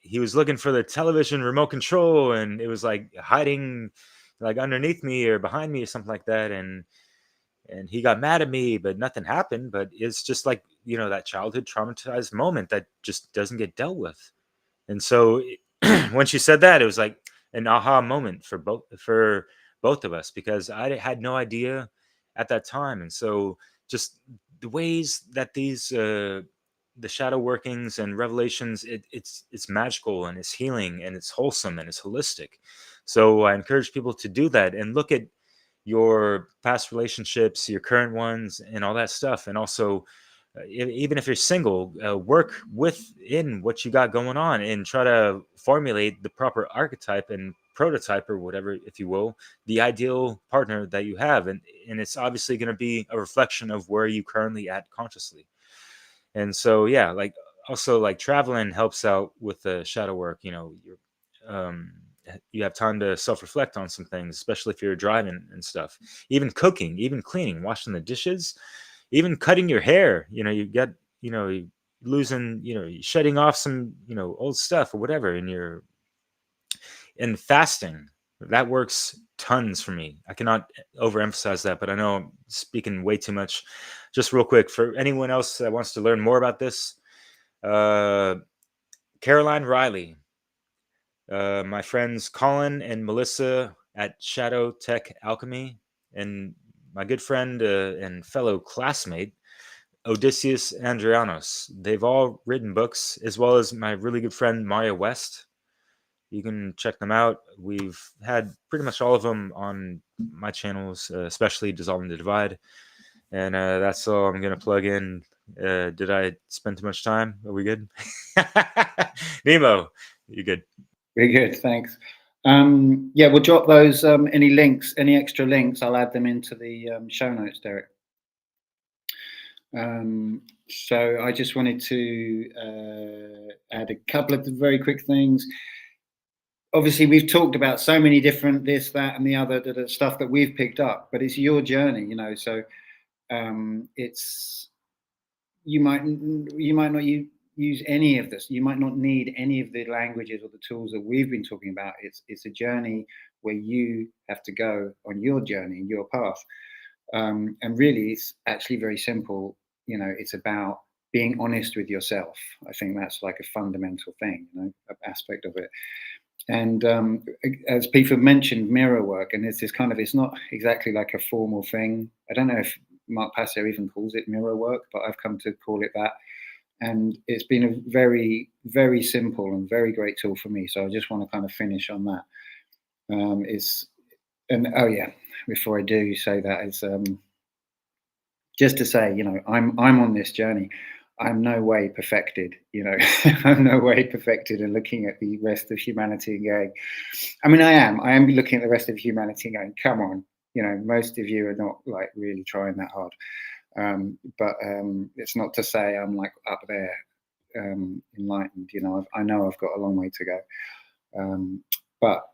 he was looking for the television remote control, and it was like hiding like underneath me or behind me or something like that. And he got mad at me, but nothing happened. But it's just like, that childhood traumatized moment that just doesn't get dealt with. And so when she said that, it was like an aha moment for both of us, because I had no idea at that time. And so just the ways that these the shadow workings and revelations, it's magical, and it's healing, and it's wholesome, and it's holistic. So I encourage people to do that and look at your past relationships, your current ones, and all that stuff. And also, even if you're single, work within what you got going on, and try to formulate the proper archetype and prototype, or whatever, if you will, the ideal partner that you have. And it's obviously going to be a reflection of where you currently at consciously. And so, yeah, like, also, like, traveling helps out with the shadow work. You have time to self-reflect on some things, especially if you're driving and stuff. Even cooking, even cleaning, washing the dishes, even cutting your hair. You get, you losing, shedding off some, old stuff or whatever. And fasting, that works tons for me. I cannot overemphasize that, but I know I'm speaking way too much. Just real quick, for anyone else that wants to learn more about this, Caroline Riley, my friends Colin and Melissa at Shadow Tech Alchemy, and my good friend and fellow classmate Odysseus Andrianos. They've all written books, as well as my really good friend Mario West. You can check them out. We've had pretty much all of them on my channels, especially Dissolving the Divide. And that's all I'm going to plug in. Did I spend too much time? Are we good? Nemo, you good? Very good, thanks. Yeah, we'll drop those, any links, any extra links, I'll add them into the show notes, Derek. So I just wanted to add a couple of very quick things. obviously we've talked about so many different this, that, and the other stuff that we've picked up, but it's your journey, you know. So it's you might not use any of this. You might not need any of the languages or the tools that we've been talking about. It's a journey where you have to go on your journey, your path. And really, it's actually very simple. You know, it's about being honest with yourself. I think that's like a fundamental thing, you know, aspect of it. And as people have mentioned, mirror work, and it's this kind of, it's not exactly like a formal thing. I don't know if Mark Passio even calls it mirror work, but I've come to call it that. And it's been a very, very simple and very great tool for me. So I just want to kind of finish on that. Oh yeah, before I do say that, is just to say, you know, I'm on this journey. I'm no way perfected, you know. I'm no way perfected and looking at the rest of humanity and going, I mean, I am looking at the rest of humanity and going, come on, you know, most of you are not like really trying that hard. But it's not to say I'm like up there enlightened, you know. I know I've got a long way to go. But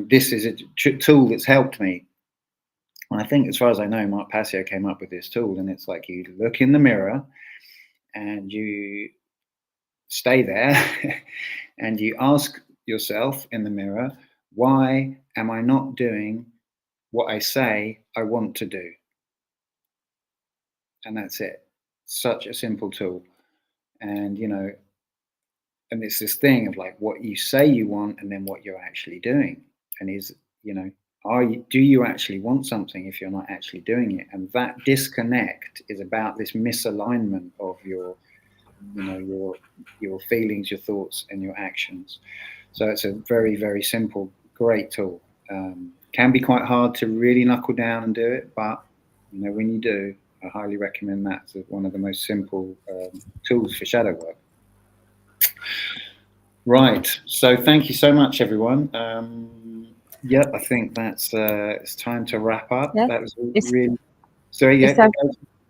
this is a tool that's helped me. And I think, as far as I know, Mark Passio came up with this tool, and it's like you look in the mirror and you stay there and you ask yourself in the mirror, why am I not doing what I say I want to do? And that's it. Such a simple tool. And, you know, and it's this thing of like what you say you want and then what you're actually doing. And is, you know, do you actually want something if you're not actually doing it? And that disconnect is about this misalignment of your, you know, your feelings, your thoughts, and your actions. So it's a very, very simple, great tool. Can be quite hard to really knuckle down and do it, but you know, when you do, I highly recommend that as one of the most simple tools for shadow work. Right. So thank you so much, everyone. Yeah, I think that's it's time to wrap up. Yeah. That was really. Sorry. Yeah.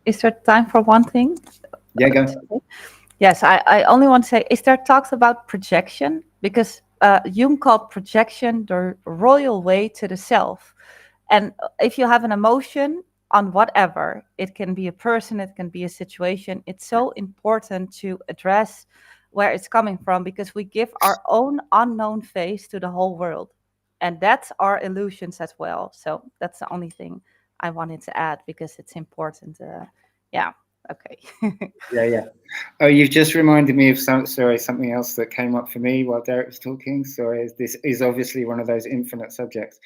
Is there time for one thing? Yeah, go. Yes, I only want to say, is there talks about projection? Because Jung called projection the royal way to the self. And if you have an emotion on whatever, it can be a person, it can be a situation, it's so important to address where it's coming from, because we give our own unknown face to the whole world. And that's our illusions as well. So that's the only thing I wanted to add, because it's important. Yeah. Okay. Yeah. Oh, you've just reminded me of something else that came up for me while Derek was talking. Sorry, this is obviously one of those infinite subjects,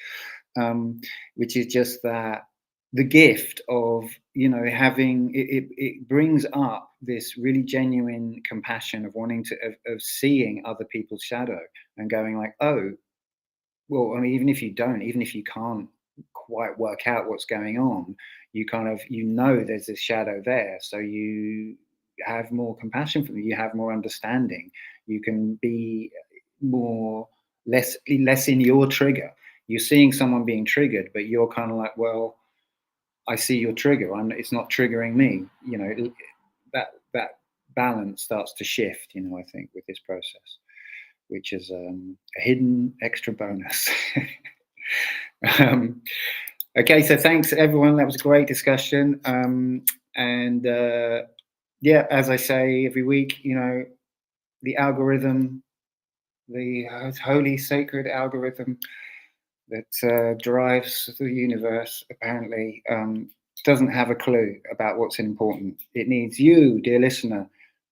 which is just that the gift of, you know, having it brings up this really genuine compassion of wanting to of seeing other people's shadow and going like, oh, well, I mean, even if you can't quite work out what's going on, you kind of, you know, there's this shadow there, so you have more compassion for them, you have more understanding, you can be less in your trigger. You're seeing someone being triggered, but you're kind of like, well, I see your trigger, it's not triggering me, you know. That balance starts to shift, you know, I think, with this process, which is a hidden extra bonus. Okay, so thanks everyone. That was a great discussion. And yeah, as I say every week, you know, the algorithm, the holy sacred algorithm that drives the universe, apparently doesn't have a clue about what's important. It needs you, dear listener,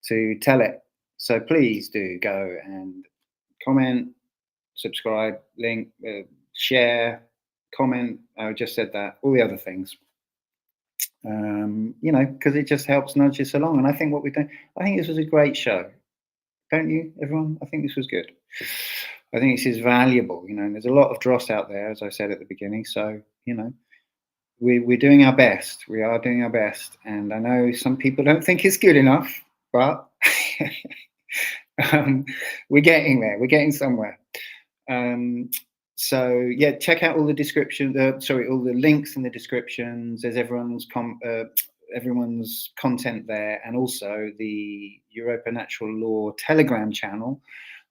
to tell it. So please do go and comment, subscribe, link, share, comment. I just said that, all the other things. You know, because it just helps nudge us along. And I think what we've done, I think this was a great show. Don't you, everyone? I think this was good. I think this is valuable, you know, and there's a lot of dross out there, as I said at the beginning. So, you know, we're doing our best. We are doing our best. And I know some people don't think it's good enough, but we're getting there. We're getting somewhere. So yeah, check out all the description. All the links in the descriptions. There's everyone's content there, and also the Europa Natural Law Telegram channel.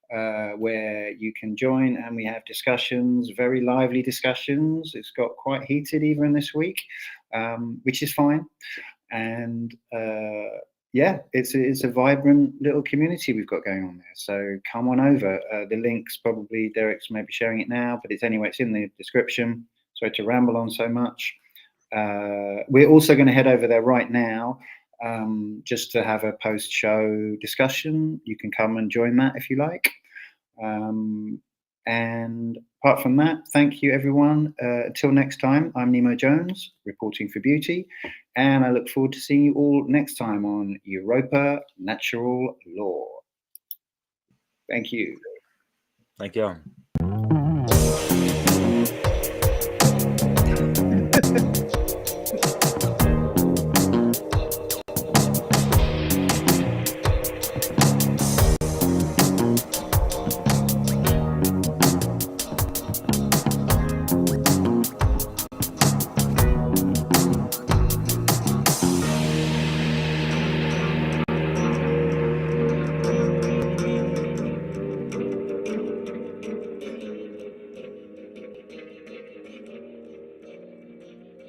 where you can join, and we have discussions, very lively discussions. It's got quite heated even this week, which is fine. And yeah, it's a vibrant little community we've got going on there. So come on over. The link's probably, Derek's maybe sharing it now, but it's anyway, it's in the description. Sorry to ramble on so much. We're also going to head over there right now, just to have a post-show discussion. You can come and join that if you like. And apart from that, thank you everyone. Until next time, I'm Nemo Jones, reporting for Beauty, and I look forward to seeing you all next time on Europa Natural Law. Thank you. Thank you.